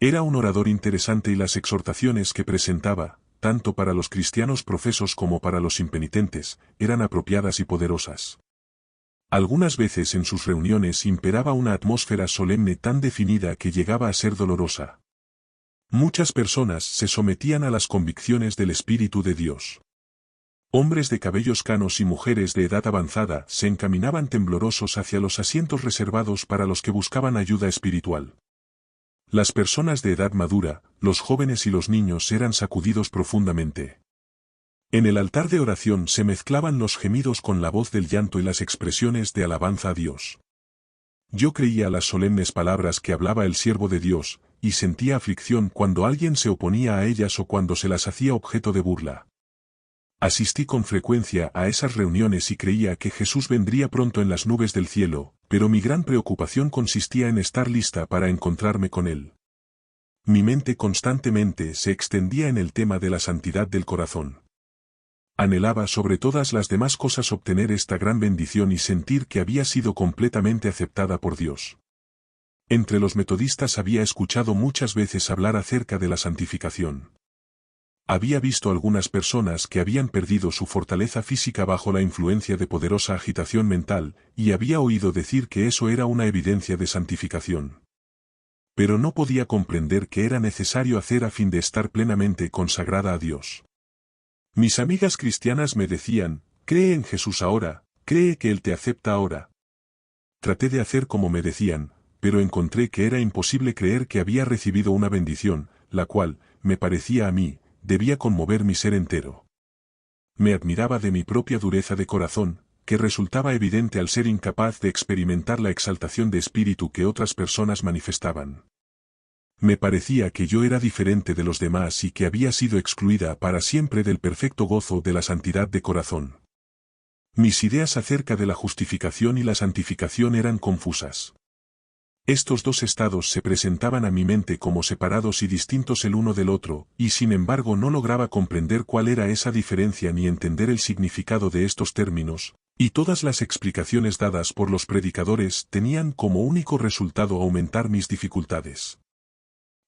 Era un orador interesante y las exhortaciones que presentaba, tanto para los cristianos profesos como para los impenitentes, eran apropiadas y poderosas. Algunas veces en sus reuniones imperaba una atmósfera solemne tan definida que llegaba a ser dolorosa. Muchas personas se sometían a las convicciones del Espíritu de Dios. Hombres de cabellos canos y mujeres de edad avanzada se encaminaban temblorosos hacia los asientos reservados para los que buscaban ayuda espiritual. Las personas de edad madura, los jóvenes y los niños eran sacudidos profundamente. En el altar de oración se mezclaban los gemidos con la voz del llanto y las expresiones de alabanza a Dios. Yo creía las solemnes palabras que hablaba el siervo de Dios, y sentía aflicción cuando alguien se oponía a ellas o cuando se las hacía objeto de burla. Asistí con frecuencia a esas reuniones y creía que Jesús vendría pronto en las nubes del cielo, pero mi gran preocupación consistía en estar lista para encontrarme con Él. Mi mente constantemente se extendía en el tema de la santidad del corazón. Anhelaba sobre todas las demás cosas obtener esta gran bendición y sentir que había sido completamente aceptada por Dios. Entre los metodistas había escuchado muchas veces hablar acerca de la santificación. Había visto algunas personas que habían perdido su fortaleza física bajo la influencia de poderosa agitación mental, y había oído decir que eso era una evidencia de santificación. Pero no podía comprender qué era necesario hacer a fin de estar plenamente consagrada a Dios. Mis amigas cristianas me decían, cree en Jesús ahora, cree que Él te acepta ahora. Traté de hacer como me decían, pero encontré que era imposible creer que había recibido una bendición, la cual, me parecía a mí, debía conmover mi ser entero. Me admiraba de mi propia dureza de corazón, que resultaba evidente al ser incapaz de experimentar la exaltación de espíritu que otras personas manifestaban. Me parecía que yo era diferente de los demás y que había sido excluida para siempre del perfecto gozo de la santidad de corazón. Mis ideas acerca de la justificación y la santificación eran confusas. Estos dos estados se presentaban a mi mente como separados y distintos el uno del otro, y sin embargo no lograba comprender cuál era esa diferencia ni entender el significado de estos términos, y todas las explicaciones dadas por los predicadores tenían como único resultado aumentar mis dificultades.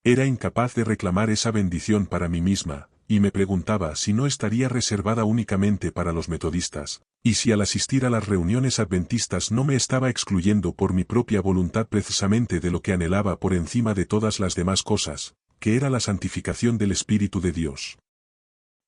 Era incapaz de reclamar esa bendición para mí misma, y me preguntaba si no estaría reservada únicamente para los metodistas, y si al asistir a las reuniones adventistas no me estaba excluyendo por mi propia voluntad precisamente de lo que anhelaba por encima de todas las demás cosas, que era la santificación del Espíritu de Dios.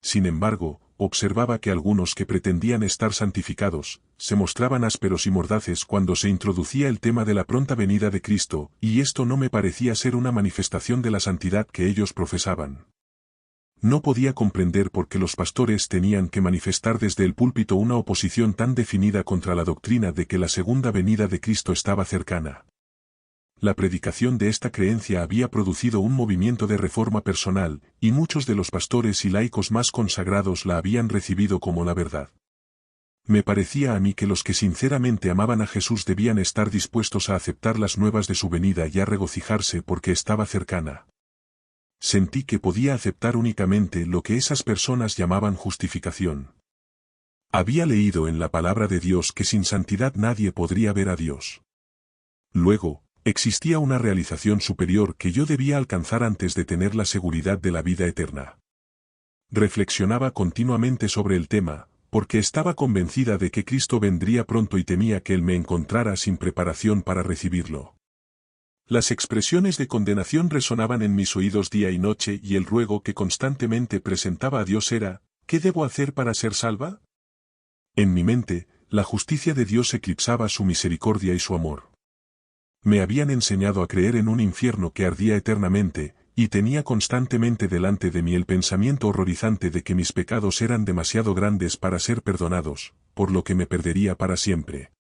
Sin embargo, observaba que algunos que pretendían estar santificados, se mostraban ásperos y mordaces cuando se introducía el tema de la pronta venida de Cristo, y esto no me parecía ser una manifestación de la santidad que ellos profesaban. No podía comprender por qué los pastores tenían que manifestar desde el púlpito una oposición tan definida contra la doctrina de que la segunda venida de Cristo estaba cercana. La predicación de esta creencia había producido un movimiento de reforma personal, y muchos de los pastores y laicos más consagrados la habían recibido como la verdad. Me parecía a mí que los que sinceramente amaban a Jesús debían estar dispuestos a aceptar las nuevas de su venida y a regocijarse porque estaba cercana. Sentí que podía aceptar únicamente lo que esas personas llamaban justificación. Había leído en la palabra de Dios que sin santidad nadie podría ver a Dios. Luego, existía una realización superior que yo debía alcanzar antes de tener la seguridad de la vida eterna. Reflexionaba continuamente sobre el tema, porque estaba convencida de que Cristo vendría pronto y temía que Él me encontrara sin preparación para recibirlo. Las expresiones de condenación resonaban en mis oídos día y noche y el ruego que constantemente presentaba a Dios era, ¿qué debo hacer para ser salva? En mi mente, la justicia de Dios eclipsaba su misericordia y su amor. Me habían enseñado a creer en un infierno que ardía eternamente, y tenía constantemente delante de mí el pensamiento horrorizante de que mis pecados eran demasiado grandes para ser perdonados, por lo que me perdería para siempre.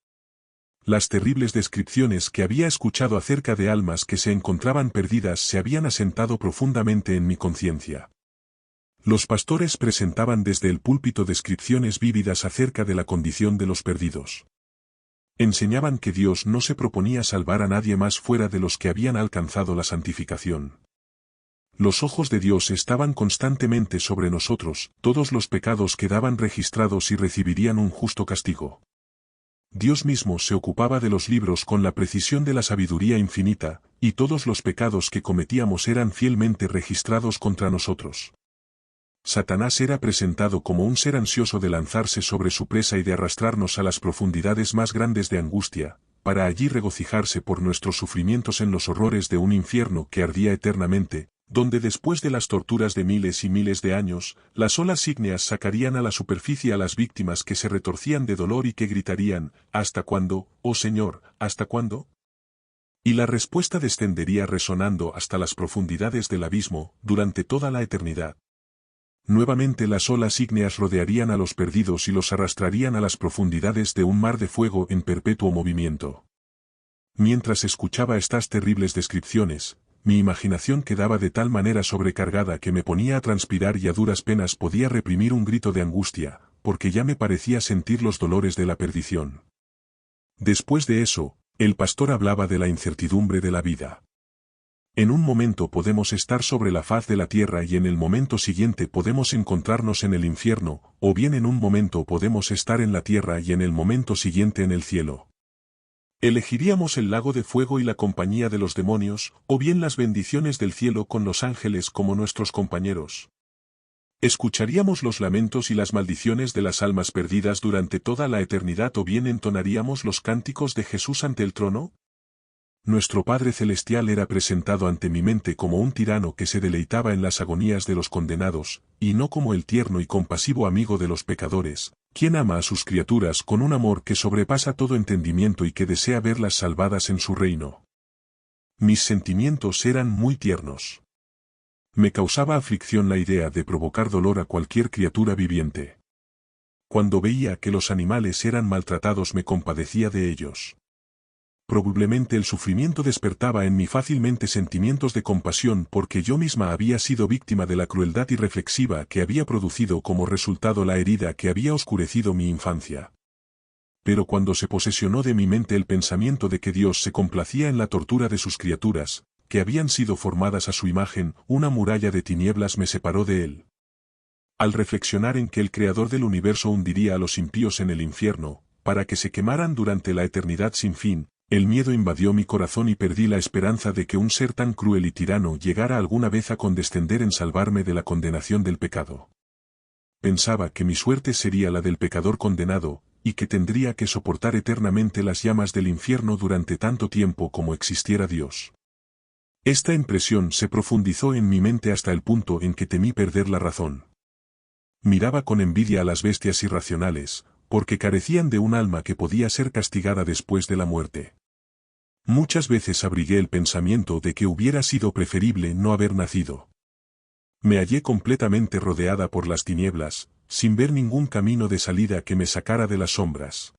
Las terribles descripciones que había escuchado acerca de almas que se encontraban perdidas se habían asentado profundamente en mi conciencia. Los pastores presentaban desde el púlpito descripciones vívidas acerca de la condición de los perdidos. Enseñaban que Dios no se proponía salvar a nadie más fuera de los que habían alcanzado la santificación. Los ojos de Dios estaban constantemente sobre nosotros, todos los pecados quedaban registrados y recibirían un justo castigo. Dios mismo se ocupaba de los libros con la precisión de la sabiduría infinita, y todos los pecados que cometíamos eran fielmente registrados contra nosotros. Satanás era presentado como un ser ansioso de lanzarse sobre su presa y de arrastrarnos a las profundidades más grandes de angustia, para allí regocijarse por nuestros sufrimientos en los horrores de un infierno que ardía eternamente, donde después de las torturas de miles y miles de años, las olas ígneas sacarían a la superficie a las víctimas que se retorcían de dolor y que gritarían, ¿hasta cuándo, oh Señor, hasta cuándo? Y la respuesta descendería resonando hasta las profundidades del abismo, durante toda la eternidad. Nuevamente las olas ígneas rodearían a los perdidos y los arrastrarían a las profundidades de un mar de fuego en perpetuo movimiento. Mientras escuchaba estas terribles descripciones, mi imaginación quedaba de tal manera sobrecargada que me ponía a transpirar y a duras penas podía reprimir un grito de angustia, porque ya me parecía sentir los dolores de la perdición. Después de eso, el pastor hablaba de la incertidumbre de la vida. En un momento podemos estar sobre la faz de la tierra y en el momento siguiente podemos encontrarnos en el infierno, o bien en un momento podemos estar en la tierra y en el momento siguiente en el cielo. Elegiríamos el lago de fuego y la compañía de los demonios, o bien las bendiciones del cielo con los ángeles como nuestros compañeros. ¿Escucharíamos los lamentos y las maldiciones de las almas perdidas durante toda la eternidad o bien entonaríamos los cánticos de Jesús ante el trono? Nuestro Padre Celestial era presentado ante mi mente como un tirano que se deleitaba en las agonías de los condenados, y no como el tierno y compasivo amigo de los pecadores, quien ama a sus criaturas con un amor que sobrepasa todo entendimiento y que desea verlas salvadas en su reino. Mis sentimientos eran muy tiernos. Me causaba aflicción la idea de provocar dolor a cualquier criatura viviente. Cuando veía que los animales eran maltratados me compadecía de ellos. Probablemente el sufrimiento despertaba en mí fácilmente sentimientos de compasión porque yo misma había sido víctima de la crueldad irreflexiva que había producido como resultado la herida que había oscurecido mi infancia. Pero cuando se posesionó de mi mente el pensamiento de que Dios se complacía en la tortura de sus criaturas, que habían sido formadas a su imagen, una muralla de tinieblas me separó de él. Al reflexionar en que el Creador del universo hundiría a los impíos en el infierno, para que se quemaran durante la eternidad sin fin, el miedo invadió mi corazón y perdí la esperanza de que un ser tan cruel y tirano llegara alguna vez a condescender en salvarme de la condenación del pecado. Pensaba que mi suerte sería la del pecador condenado, y que tendría que soportar eternamente las llamas del infierno durante tanto tiempo como existiera Dios. Esta impresión se profundizó en mi mente hasta el punto en que temí perder la razón. Miraba con envidia a las bestias irracionales, porque carecían de un alma que podía ser castigada después de la muerte. Muchas veces abrigué el pensamiento de que hubiera sido preferible no haber nacido. Me hallé completamente rodeada por las tinieblas, sin ver ningún camino de salida que me sacara de las sombras.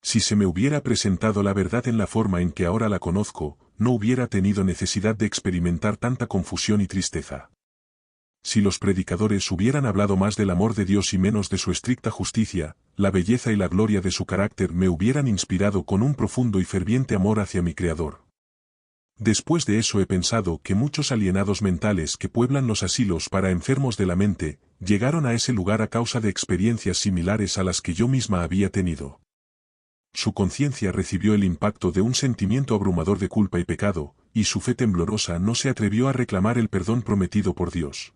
Si se me hubiera presentado la verdad en la forma en que ahora la conozco, no hubiera tenido necesidad de experimentar tanta confusión y tristeza. Si los predicadores hubieran hablado más del amor de Dios y menos de su estricta justicia, la belleza y la gloria de su carácter me hubieran inspirado con un profundo y ferviente amor hacia mi Creador. Después de eso he pensado que muchos alienados mentales que pueblan los asilos para enfermos de la mente, llegaron a ese lugar a causa de experiencias similares a las que yo misma había tenido. Su conciencia recibió el impacto de un sentimiento abrumador de culpa y pecado, y su fe temblorosa no se atrevió a reclamar el perdón prometido por Dios.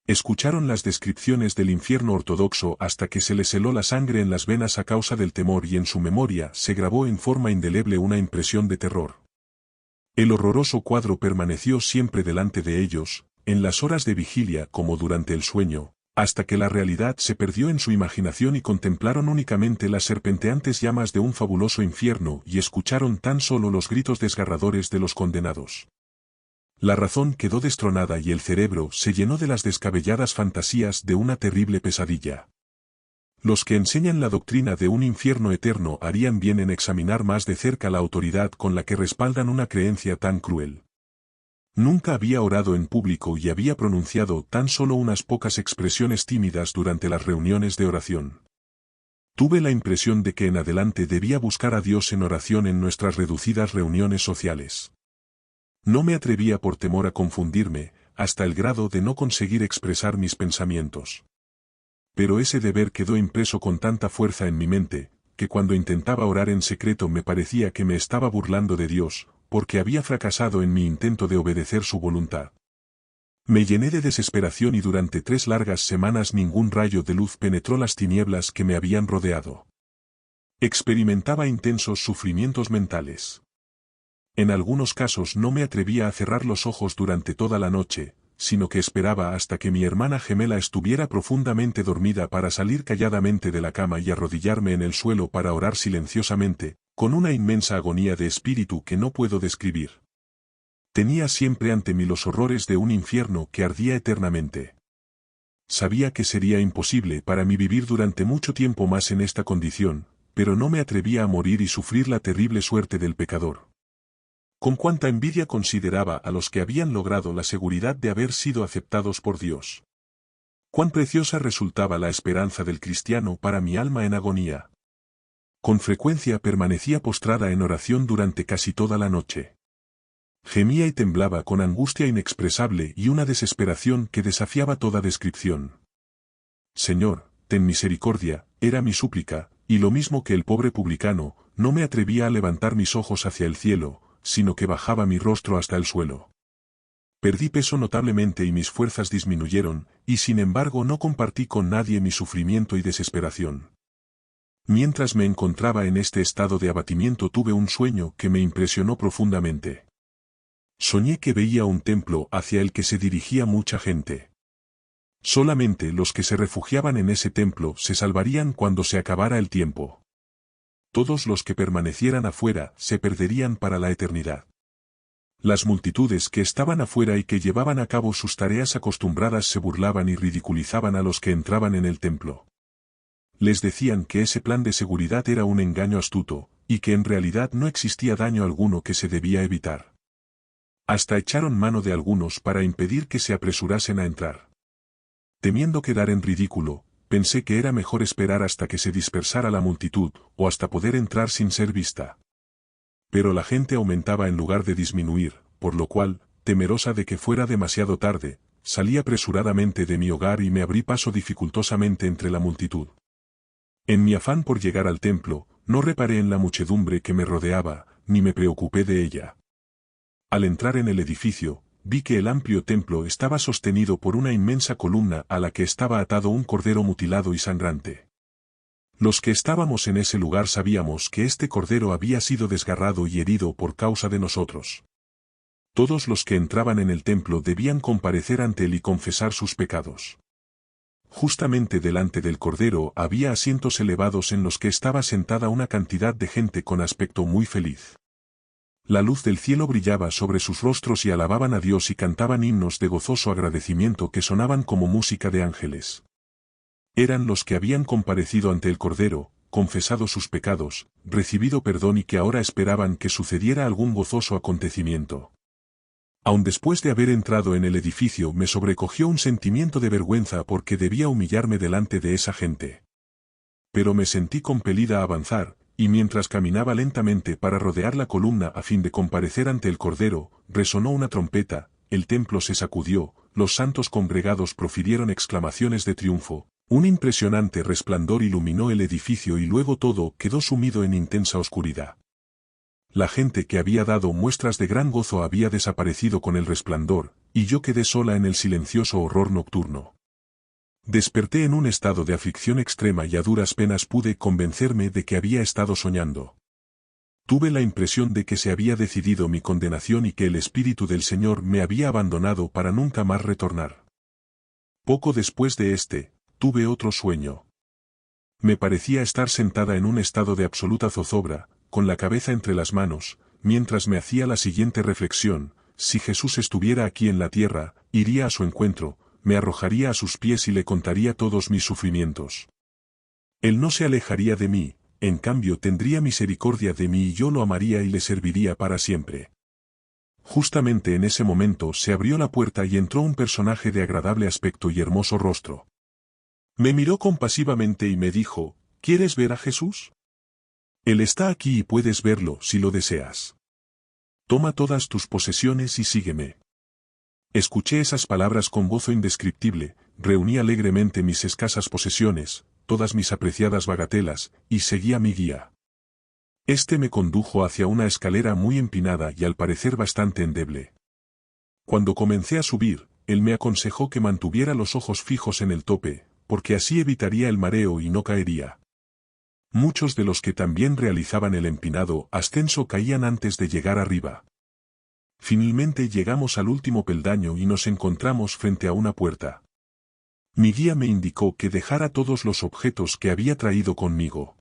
Escucharon las descripciones del infierno ortodoxo hasta que se les heló la sangre en las venas a causa del temor y en su memoria se grabó en forma indeleble una impresión de terror. El horroroso cuadro permaneció siempre delante de ellos, en las horas de vigilia como durante el sueño, hasta que la realidad se perdió en su imaginación y contemplaron únicamente las serpenteantes llamas de un fabuloso infierno y escucharon tan solo los gritos desgarradores de los condenados. La razón quedó destronada y el cerebro se llenó de las descabelladas fantasías de una terrible pesadilla. Los que enseñan la doctrina de un infierno eterno harían bien en examinar más de cerca la autoridad con la que respaldan una creencia tan cruel. Nunca había orado en público y había pronunciado tan solo unas pocas expresiones tímidas durante las reuniones de oración. Tuve la impresión de que en adelante debía buscar a Dios en oración en nuestras reducidas reuniones sociales. No me atrevía por temor a confundirme, hasta el grado de no conseguir expresar mis pensamientos. Pero ese deber quedó impreso con tanta fuerza en mi mente, que cuando intentaba orar en secreto me parecía que me estaba burlando de Dios, porque había fracasado en mi intento de obedecer su voluntad. Me llené de desesperación y durante 3 largas semanas ningún rayo de luz penetró las tinieblas que me habían rodeado. Experimentaba intensos sufrimientos mentales. En algunos casos no me atrevía a cerrar los ojos durante toda la noche, sino que esperaba hasta que mi hermana gemela estuviera profundamente dormida para salir calladamente de la cama y arrodillarme en el suelo para orar silenciosamente, con una inmensa agonía de espíritu que no puedo describir. Tenía siempre ante mí los horrores de un infierno que ardía eternamente. Sabía que sería imposible para mí vivir durante mucho tiempo más en esta condición, pero no me atrevía a morir y sufrir la terrible suerte del pecador. Con cuánta envidia consideraba a los que habían logrado la seguridad de haber sido aceptados por Dios. Cuán preciosa resultaba la esperanza del cristiano para mi alma en agonía. Con frecuencia permanecía postrada en oración durante casi toda la noche. Gemía y temblaba con angustia inexpresable y una desesperación que desafiaba toda descripción. Señor, ten misericordia, era mi súplica, y lo mismo que el pobre publicano, no me atrevía a levantar mis ojos hacia el cielo, sino que bajaba mi rostro hasta el suelo. Perdí peso notablemente y mis fuerzas disminuyeron, y sin embargo no compartí con nadie mi sufrimiento y desesperación. Mientras me encontraba en este estado de abatimiento tuve un sueño que me impresionó profundamente. Soñé que veía un templo hacia el que se dirigía mucha gente. Solamente los que se refugiaban en ese templo se salvarían cuando se acabara el tiempo. Todos los que permanecieran afuera se perderían para la eternidad. Las multitudes que estaban afuera y que llevaban a cabo sus tareas acostumbradas se burlaban y ridiculizaban a los que entraban en el templo. Les decían que ese plan de seguridad era un engaño astuto, y que en realidad no existía daño alguno que se debía evitar. Hasta echaron mano de algunos para impedir que se apresurasen a entrar. Temiendo quedar en ridículo, pensé que era mejor esperar hasta que se dispersara la multitud, o hasta poder entrar sin ser vista. Pero la gente aumentaba en lugar de disminuir, por lo cual, temerosa de que fuera demasiado tarde, salí apresuradamente de mi hogar y me abrí paso dificultosamente entre la multitud. En mi afán por llegar al templo, no reparé en la muchedumbre que me rodeaba, ni me preocupé de ella. Al entrar en el edificio, vi que el amplio templo estaba sostenido por una inmensa columna a la que estaba atado un cordero mutilado y sangrante. Los que estábamos en ese lugar sabíamos que este cordero había sido desgarrado y herido por causa de nosotros. Todos los que entraban en el templo debían comparecer ante él y confesar sus pecados. Justamente delante del cordero había asientos elevados en los que estaba sentada una cantidad de gente con aspecto muy feliz. La luz del cielo brillaba sobre sus rostros y alababan a Dios y cantaban himnos de gozoso agradecimiento que sonaban como música de ángeles. Eran los que habían comparecido ante el Cordero, confesado sus pecados, recibido perdón y que ahora esperaban que sucediera algún gozoso acontecimiento. Aun después de haber entrado en el edificio me sobrecogió un sentimiento de vergüenza porque debía humillarme delante de esa gente. Pero me sentí compelida a avanzar, y mientras caminaba lentamente para rodear la columna a fin de comparecer ante el Cordero, resonó una trompeta, el templo se sacudió, los santos congregados profirieron exclamaciones de triunfo, un impresionante resplandor iluminó el edificio y luego todo quedó sumido en intensa oscuridad. La gente que había dado muestras de gran gozo había desaparecido con el resplandor, y yo quedé sola en el silencioso horror nocturno. Desperté en un estado de aflicción extrema y a duras penas pude convencerme de que había estado soñando. Tuve la impresión de que se había decidido mi condenación y que el Espíritu del Señor me había abandonado para nunca más retornar. Poco después de tuve otro sueño. Me parecía estar sentada en un estado de absoluta zozobra, con la cabeza entre las manos, mientras me hacía la siguiente reflexión: si Jesús estuviera aquí en la tierra, iría a su encuentro, me arrojaría a sus pies y le contaría todos mis sufrimientos. Él no se alejaría de mí, en cambio tendría misericordia de mí y yo lo amaría y le serviría para siempre. Justamente en ese momento se abrió la puerta y entró un personaje de agradable aspecto y hermoso rostro. Me miró compasivamente y me dijo: ¿quieres ver a Jesús? Él está aquí y puedes verlo si lo deseas. Toma todas tus posesiones y sígueme. Escuché esas palabras con gozo indescriptible, reuní alegremente mis escasas posesiones, todas mis apreciadas bagatelas, y seguí a mi guía. Me condujo hacia una escalera muy empinada y al parecer bastante endeble. Cuando comencé a subir, él me aconsejó que mantuviera los ojos fijos en el tope, porque así evitaría el mareo y no caería. Muchos de los que también realizaban el empinado ascenso caían antes de llegar arriba. Finalmente llegamos al último peldaño y nos encontramos frente a una puerta. Mi guía me indicó que dejara todos los objetos que había traído conmigo.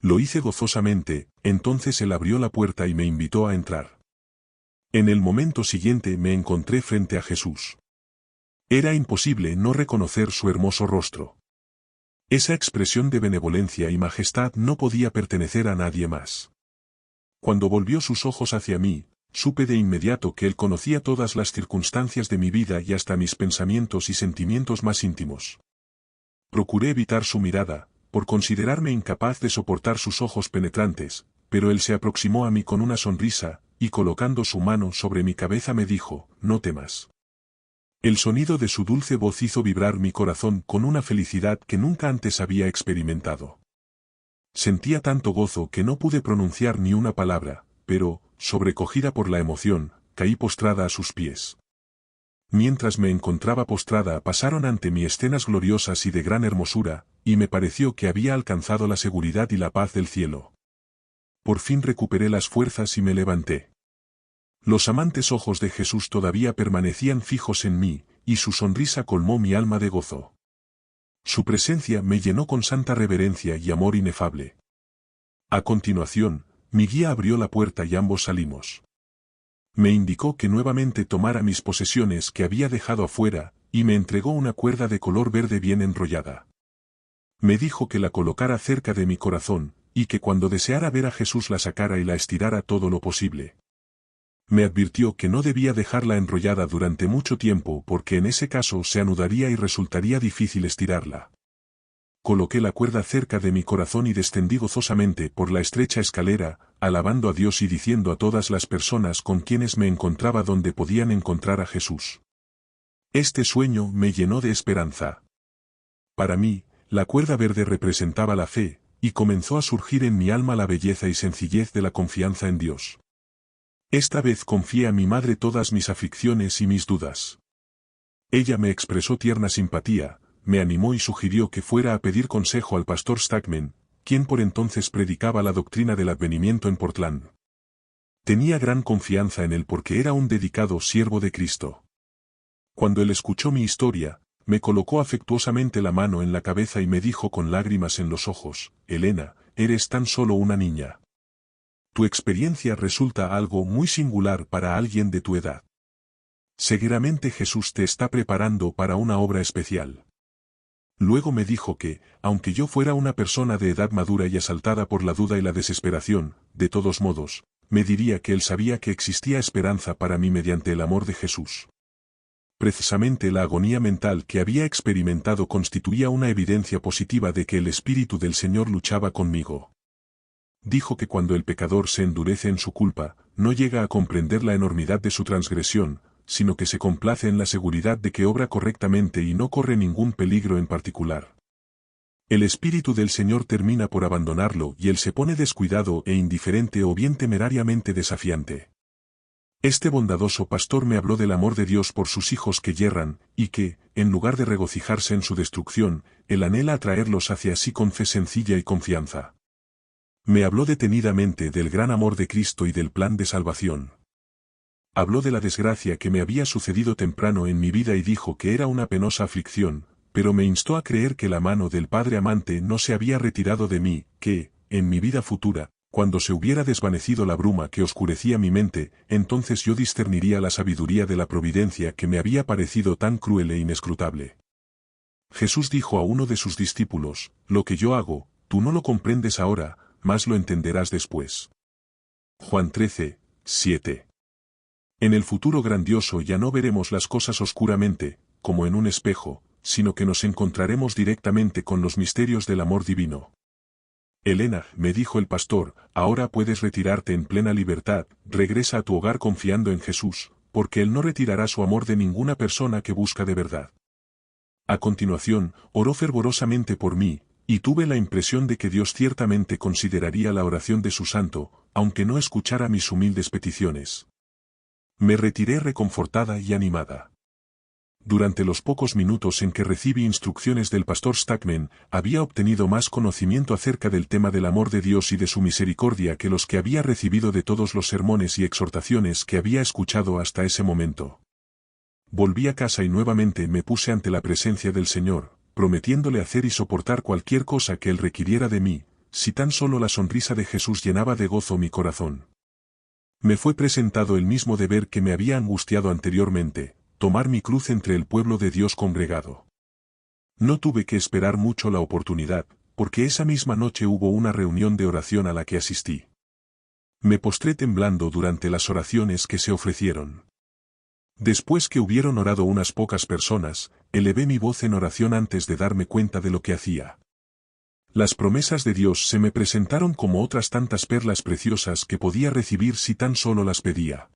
Lo hice gozosamente, entonces él abrió la puerta y me invitó a entrar. En el momento siguiente me encontré frente a Jesús. Era imposible no reconocer su hermoso rostro. Esa expresión de benevolencia y majestad no podía pertenecer a nadie más. Cuando volvió sus ojos hacia mí, supe de inmediato que él conocía todas las circunstancias de mi vida y hasta mis pensamientos y sentimientos más íntimos. Procuré evitar su mirada, por considerarme incapaz de soportar sus ojos penetrantes, pero él se aproximó a mí con una sonrisa, y colocando su mano sobre mi cabeza me dijo: no temas. El sonido de su dulce voz hizo vibrar mi corazón con una felicidad que nunca antes había experimentado. Sentía tanto gozo que no pude pronunciar ni una palabra, pero, sobrecogida por la emoción, caí postrada a sus pies. Mientras me encontraba postrada pasaron ante mí escenas gloriosas y de gran hermosura, y me pareció que había alcanzado la seguridad y la paz del cielo. Por fin recuperé las fuerzas y me levanté. Los amantes ojos de Jesús todavía permanecían fijos en mí, y su sonrisa colmó mi alma de gozo. Su presencia me llenó con santa reverencia y amor inefable. A continuación, mi guía abrió la puerta y ambos salimos. Me indicó que nuevamente tomara mis posesiones que había dejado afuera, y me entregó una cuerda de color verde bien enrollada. Me dijo que la colocara cerca de mi corazón, y que cuando deseara ver a Jesús la sacara y la estirara todo lo posible. Me advirtió que no debía dejarla enrollada durante mucho tiempo porque en ese caso se anudaría y resultaría difícil estirarla. Coloqué la cuerda cerca de mi corazón y descendí gozosamente por la estrecha escalera, alabando a Dios y diciendo a todas las personas con quienes me encontraba donde podían encontrar a Jesús. Este sueño me llenó de esperanza. Para mí, la cuerda verde representaba la fe, y comenzó a surgir en mi alma la belleza y sencillez de la confianza en Dios. Esta vez confié a mi madre todas mis aflicciones y mis dudas. Ella me expresó tierna simpatía, me animó y sugirió que fuera a pedir consejo al pastor Stackman, quien por entonces predicaba la doctrina del advenimiento en Portland. Tenía gran confianza en él porque era un dedicado siervo de Cristo. Cuando él escuchó mi historia, me colocó afectuosamente la mano en la cabeza y me dijo con lágrimas en los ojos: Elena, eres tan solo una niña. Tu experiencia resulta algo muy singular para alguien de tu edad. Seguramente Jesús te está preparando para una obra especial. Luego me dijo que, aunque yo fuera una persona de edad madura y asaltada por la duda y la desesperación, de todos modos, me diría que él sabía que existía esperanza para mí mediante el amor de Jesús. Precisamente la agonía mental que había experimentado constituía una evidencia positiva de que el Espíritu del Señor luchaba conmigo. Dijo que cuando el pecador se endurece en su culpa, no llega a comprender la enormidad de su transgresión, sino que se complace en la seguridad de que obra correctamente y no corre ningún peligro en particular. El Espíritu del Señor termina por abandonarlo y él se pone descuidado e indiferente o bien temerariamente desafiante. Este bondadoso pastor me habló del amor de Dios por sus hijos que yerran, y que, en lugar de regocijarse en su destrucción, él anhela atraerlos hacia sí con fe sencilla y confianza. Me habló detenidamente del gran amor de Cristo y del plan de salvación. Habló de la desgracia que me había sucedido temprano en mi vida y dijo que era una penosa aflicción, pero me instó a creer que la mano del Padre amante no se había retirado de mí, que, en mi vida futura, cuando se hubiera desvanecido la bruma que oscurecía mi mente, entonces yo discerniría la sabiduría de la providencia que me había parecido tan cruel e inescrutable. Jesús dijo a uno de sus discípulos: lo que yo hago, tú no lo comprendes ahora, mas lo entenderás después. Juan 13, 7. En el futuro grandioso ya no veremos las cosas oscuramente, como en un espejo, sino que nos encontraremos directamente con los misterios del amor divino. Elena, me dijo el pastor, ahora puedes retirarte en plena libertad, regresa a tu hogar confiando en Jesús, porque Él no retirará su amor de ninguna persona que busca de verdad. A continuación, oró fervorosamente por mí, y tuve la impresión de que Dios ciertamente consideraría la oración de su santo, aunque no escuchara mis humildes peticiones. Me retiré reconfortada y animada. Durante los pocos minutos en que recibí instrucciones del pastor Stackman, había obtenido más conocimiento acerca del tema del amor de Dios y de su misericordia que los que había recibido de todos los sermones y exhortaciones que había escuchado hasta ese momento. Volví a casa y nuevamente me puse ante la presencia del Señor, prometiéndole hacer y soportar cualquier cosa que Él requiriera de mí, si tan solo la sonrisa de Jesús llenaba de gozo mi corazón. Me fue presentado el mismo deber que me había angustiado anteriormente: tomar mi cruz entre el pueblo de Dios congregado. No tuve que esperar mucho la oportunidad, porque esa misma noche hubo una reunión de oración a la que asistí. Me postré temblando durante las oraciones que se ofrecieron. Después que hubieron orado unas pocas personas, elevé mi voz en oración antes de darme cuenta de lo que hacía. Las promesas de Dios se me presentaron como otras tantas perlas preciosas que podía recibir si tan solo las pedía.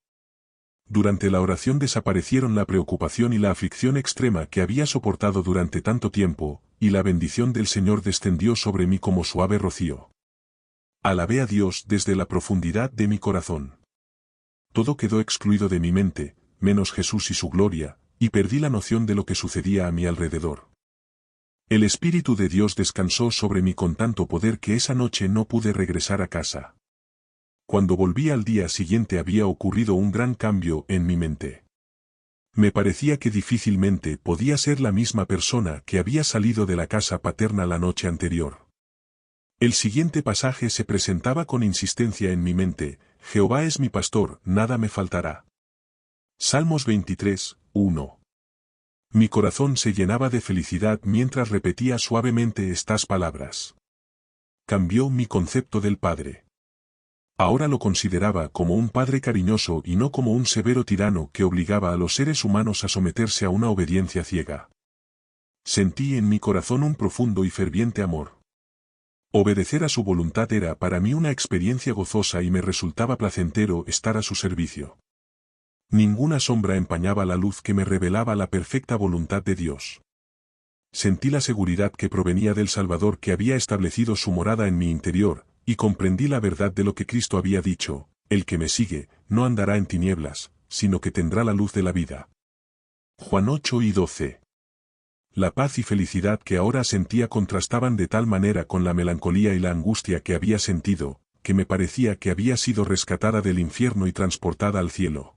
Durante la oración desaparecieron la preocupación y la aflicción extrema que había soportado durante tanto tiempo, y la bendición del Señor descendió sobre mí como suave rocío. Alabé a Dios desde la profundidad de mi corazón. Todo quedó excluido de mi mente, menos Jesús y su gloria, y perdí la noción de lo que sucedía a mi alrededor. El Espíritu de Dios descansó sobre mí con tanto poder que esa noche no pude regresar a casa. Cuando volví al día siguiente había ocurrido un gran cambio en mi mente. Me parecía que difícilmente podía ser la misma persona que había salido de la casa paterna la noche anterior. El siguiente pasaje se presentaba con insistencia en mi mente: Jehová es mi pastor, nada me faltará. Salmos 23, 1. Mi corazón se llenaba de felicidad mientras repetía suavemente estas palabras. Cambió mi concepto del Padre. Ahora lo consideraba como un padre cariñoso y no como un severo tirano que obligaba a los seres humanos a someterse a una obediencia ciega. Sentí en mi corazón un profundo y ferviente amor. Obedecer a su voluntad era para mí una experiencia gozosa y me resultaba placentero estar a su servicio. Ninguna sombra empañaba la luz que me revelaba la perfecta voluntad de Dios. Sentí la seguridad que provenía del Salvador que había establecido su morada en mi interior, y comprendí la verdad de lo que Cristo había dicho: el que me sigue, no andará en tinieblas, sino que tendrá la luz de la vida. Juan 8:12. La paz y felicidad que ahora sentía contrastaban de tal manera con la melancolía y la angustia que había sentido, que me parecía que había sido rescatada del infierno y transportada al cielo.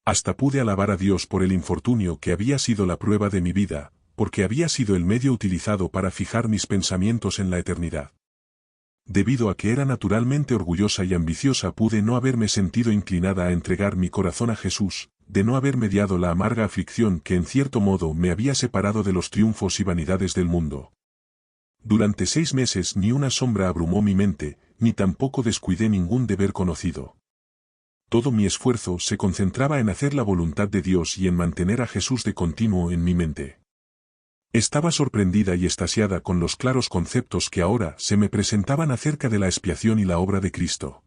Hasta pude alabar a Dios por el infortunio que había sido la prueba de mi vida, porque había sido el medio utilizado para fijar mis pensamientos en la eternidad. Debido a que era naturalmente orgullosa y ambiciosa, pude no haberme sentido inclinada a entregar mi corazón a Jesús, de no haber mediado la amarga aflicción que en cierto modo me había separado de los triunfos y vanidades del mundo. Durante 6 meses ni una sombra abrumó mi mente, ni tampoco descuidé ningún deber conocido. Todo mi esfuerzo se concentraba en hacer la voluntad de Dios y en mantener a Jesús de continuo en mi mente. Estaba sorprendida y extasiada con los claros conceptos que ahora se me presentaban acerca de la expiación y la obra de Cristo.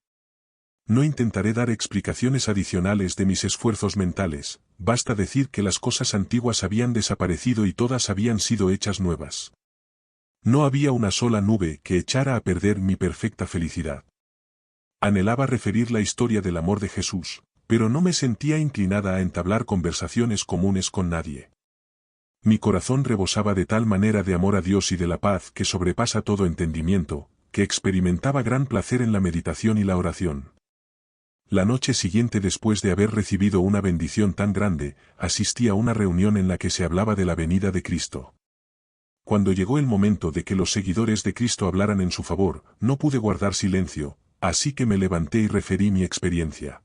No intentaré dar explicaciones adicionales de mis esfuerzos mentales, basta decir que las cosas antiguas habían desaparecido y todas habían sido hechas nuevas. No había una sola nube que echara a perder mi perfecta felicidad. Anhelaba referir la historia del amor de Jesús, pero no me sentía inclinada a entablar conversaciones comunes con nadie. Mi corazón rebosaba de tal manera de amor a Dios y de la paz que sobrepasa todo entendimiento, que experimentaba gran placer en la meditación y la oración. La noche siguiente, después de haber recibido una bendición tan grande, asistí a una reunión en la que se hablaba de la venida de Cristo. Cuando llegó el momento de que los seguidores de Cristo hablaran en su favor, no pude guardar silencio, así que me levanté y referí mi experiencia.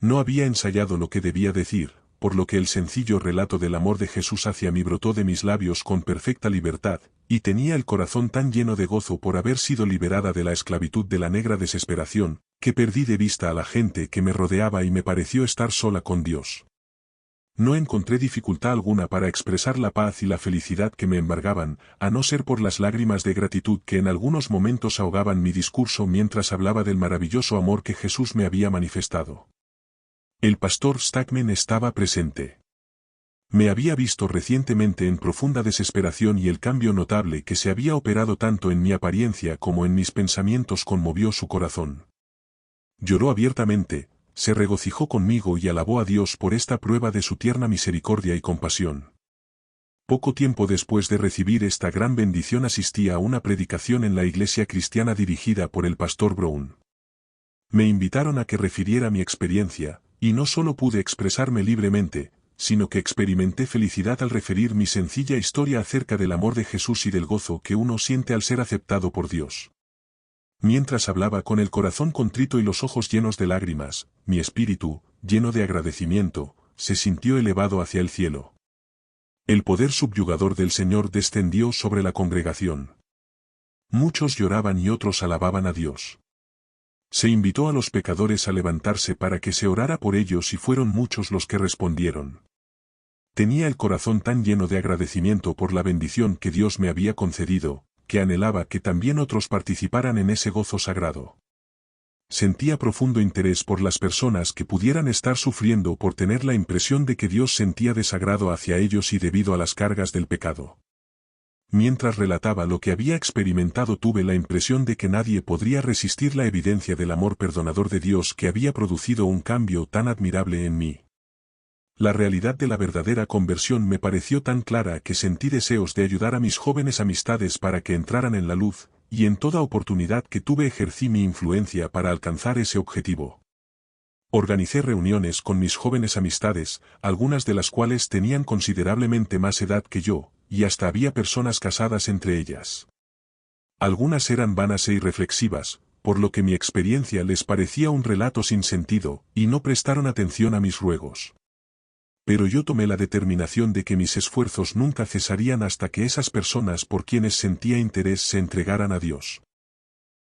No había ensayado lo que debía decir, por lo que el sencillo relato del amor de Jesús hacia mí brotó de mis labios con perfecta libertad, y tenía el corazón tan lleno de gozo por haber sido liberada de la esclavitud de la negra desesperación, que perdí de vista a la gente que me rodeaba y me pareció estar sola con Dios. No encontré dificultad alguna para expresar la paz y la felicidad que me embargaban, a no ser por las lágrimas de gratitud que en algunos momentos ahogaban mi discurso mientras hablaba del maravilloso amor que Jesús me había manifestado. El pastor Stackman estaba presente. Me había visto recientemente en profunda desesperación y el cambio notable que se había operado tanto en mi apariencia como en mis pensamientos conmovió su corazón. Lloró abiertamente, se regocijó conmigo y alabó a Dios por esta prueba de su tierna misericordia y compasión. Poco tiempo después de recibir esta gran bendición asistí a una predicación en la iglesia cristiana dirigida por el pastor Brown. Me invitaron a que refiriera mi experiencia, y no solo pude expresarme libremente, sino que experimenté felicidad al referir mi sencilla historia acerca del amor de Jesús y del gozo que uno siente al ser aceptado por Dios. Mientras hablaba con el corazón contrito y los ojos llenos de lágrimas, mi espíritu, lleno de agradecimiento, se sintió elevado hacia el cielo. El poder subyugador del Señor descendió sobre la congregación. Muchos lloraban y otros alababan a Dios. Se invitó a los pecadores a levantarse para que se orara por ellos y fueron muchos los que respondieron. Tenía el corazón tan lleno de agradecimiento por la bendición que Dios me había concedido, que anhelaba que también otros participaran en ese gozo sagrado. Sentía profundo interés por las personas que pudieran estar sufriendo por tener la impresión de que Dios sentía desagrado hacia ellos y debido a las cargas del pecado. Mientras relataba lo que había experimentado tuve la impresión de que nadie podría resistir la evidencia del amor perdonador de Dios que había producido un cambio tan admirable en mí. La realidad de la verdadera conversión me pareció tan clara que sentí deseos de ayudar a mis jóvenes amistades para que entraran en la luz, y en toda oportunidad que tuve ejercí mi influencia para alcanzar ese objetivo. Organicé reuniones con mis jóvenes amistades, algunas de las cuales tenían considerablemente más edad que yo, y hasta había personas casadas entre ellas. Algunas eran vanas e irreflexivas, por lo que mi experiencia les parecía un relato sin sentido, y no prestaron atención a mis ruegos. Pero yo tomé la determinación de que mis esfuerzos nunca cesarían hasta que esas personas por quienes sentía interés se entregaran a Dios.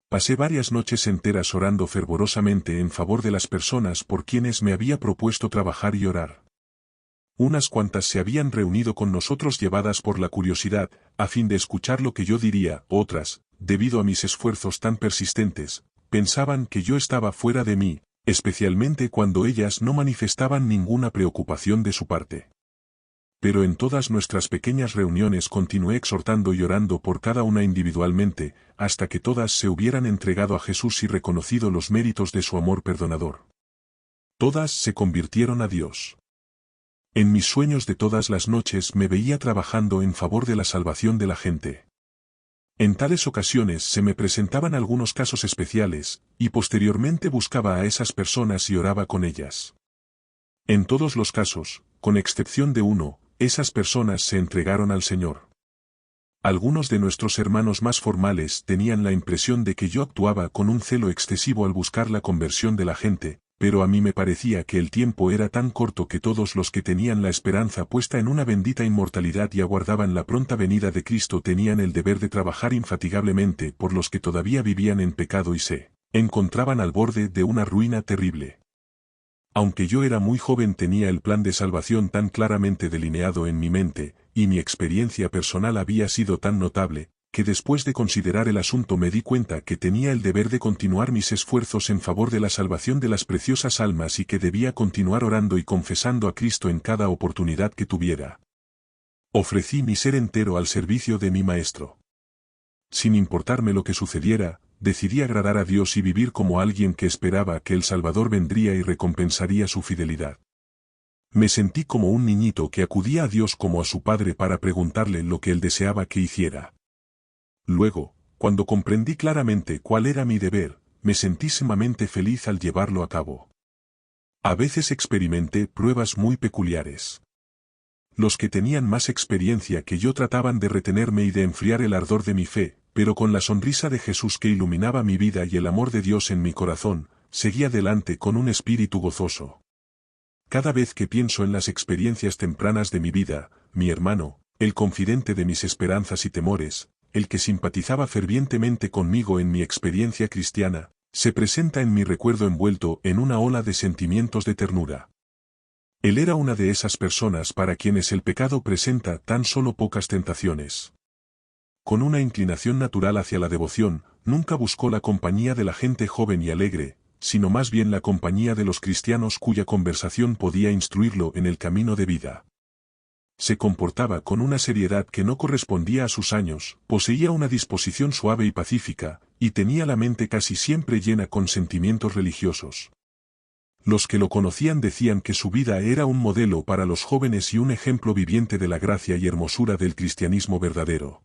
Pasé varias noches enteras orando fervorosamente en favor de las personas por quienes me había propuesto trabajar y orar. Unas cuantas se habían reunido con nosotros llevadas por la curiosidad, a fin de escuchar lo que yo diría, otras, debido a mis esfuerzos tan persistentes, pensaban que yo estaba fuera de mí, especialmente cuando ellas no manifestaban ninguna preocupación de su parte. Pero en todas nuestras pequeñas reuniones continué exhortando y orando por cada una individualmente, hasta que todas se hubieran entregado a Jesús y reconocido los méritos de su amor perdonador. Todas se convirtieron a Dios. En mis sueños de todas las noches me veía trabajando en favor de la salvación de la gente. En tales ocasiones se me presentaban algunos casos especiales, y posteriormente buscaba a esas personas y oraba con ellas. En todos los casos, con excepción de uno, esas personas se entregaron al Señor. Algunos de nuestros hermanos más formales tenían la impresión de que yo actuaba con un celo excesivo al buscar la conversión de la gente, pero a mí me parecía que el tiempo era tan corto que todos los que tenían la esperanza puesta en una bendita inmortalidad y aguardaban la pronta venida de Cristo tenían el deber de trabajar infatigablemente por los que todavía vivían en pecado y se encontraban al borde de una ruina terrible. Aunque yo era muy joven tenía el plan de salvación tan claramente delineado en mi mente, y mi experiencia personal había sido tan notable, que después de considerar el asunto me di cuenta que tenía el deber de continuar mis esfuerzos en favor de la salvación de las preciosas almas y que debía continuar orando y confesando a Cristo en cada oportunidad que tuviera. Ofrecí mi ser entero al servicio de mi Maestro. Sin importarme lo que sucediera, decidí agradar a Dios y vivir como alguien que esperaba que el Salvador vendría y recompensaría su fidelidad. Me sentí como un niñito que acudía a Dios como a su padre para preguntarle lo que él deseaba que hiciera. Luego, cuando comprendí claramente cuál era mi deber, me sentí sumamente feliz al llevarlo a cabo. A veces experimenté pruebas muy peculiares. Los que tenían más experiencia que yo trataban de retenerme y de enfriar el ardor de mi fe, pero con la sonrisa de Jesús que iluminaba mi vida y el amor de Dios en mi corazón, seguí adelante con un espíritu gozoso. Cada vez que pienso en las experiencias tempranas de mi vida, mi hermano, el confidente de mis esperanzas y temores, el que simpatizaba fervientemente conmigo en mi experiencia cristiana, se presenta en mi recuerdo envuelto en una ola de sentimientos de ternura. Él era una de esas personas para quienes el pecado presenta tan solo pocas tentaciones. Con una inclinación natural hacia la devoción, nunca buscó la compañía de la gente joven y alegre, sino más bien la compañía de los cristianos cuya conversación podía instruirlo en el camino de vida. Se comportaba con una seriedad que no correspondía a sus años, poseía una disposición suave y pacífica, y tenía la mente casi siempre llena con sentimientos religiosos. Los que lo conocían decían que su vida era un modelo para los jóvenes y un ejemplo viviente de la gracia y hermosura del cristianismo verdadero.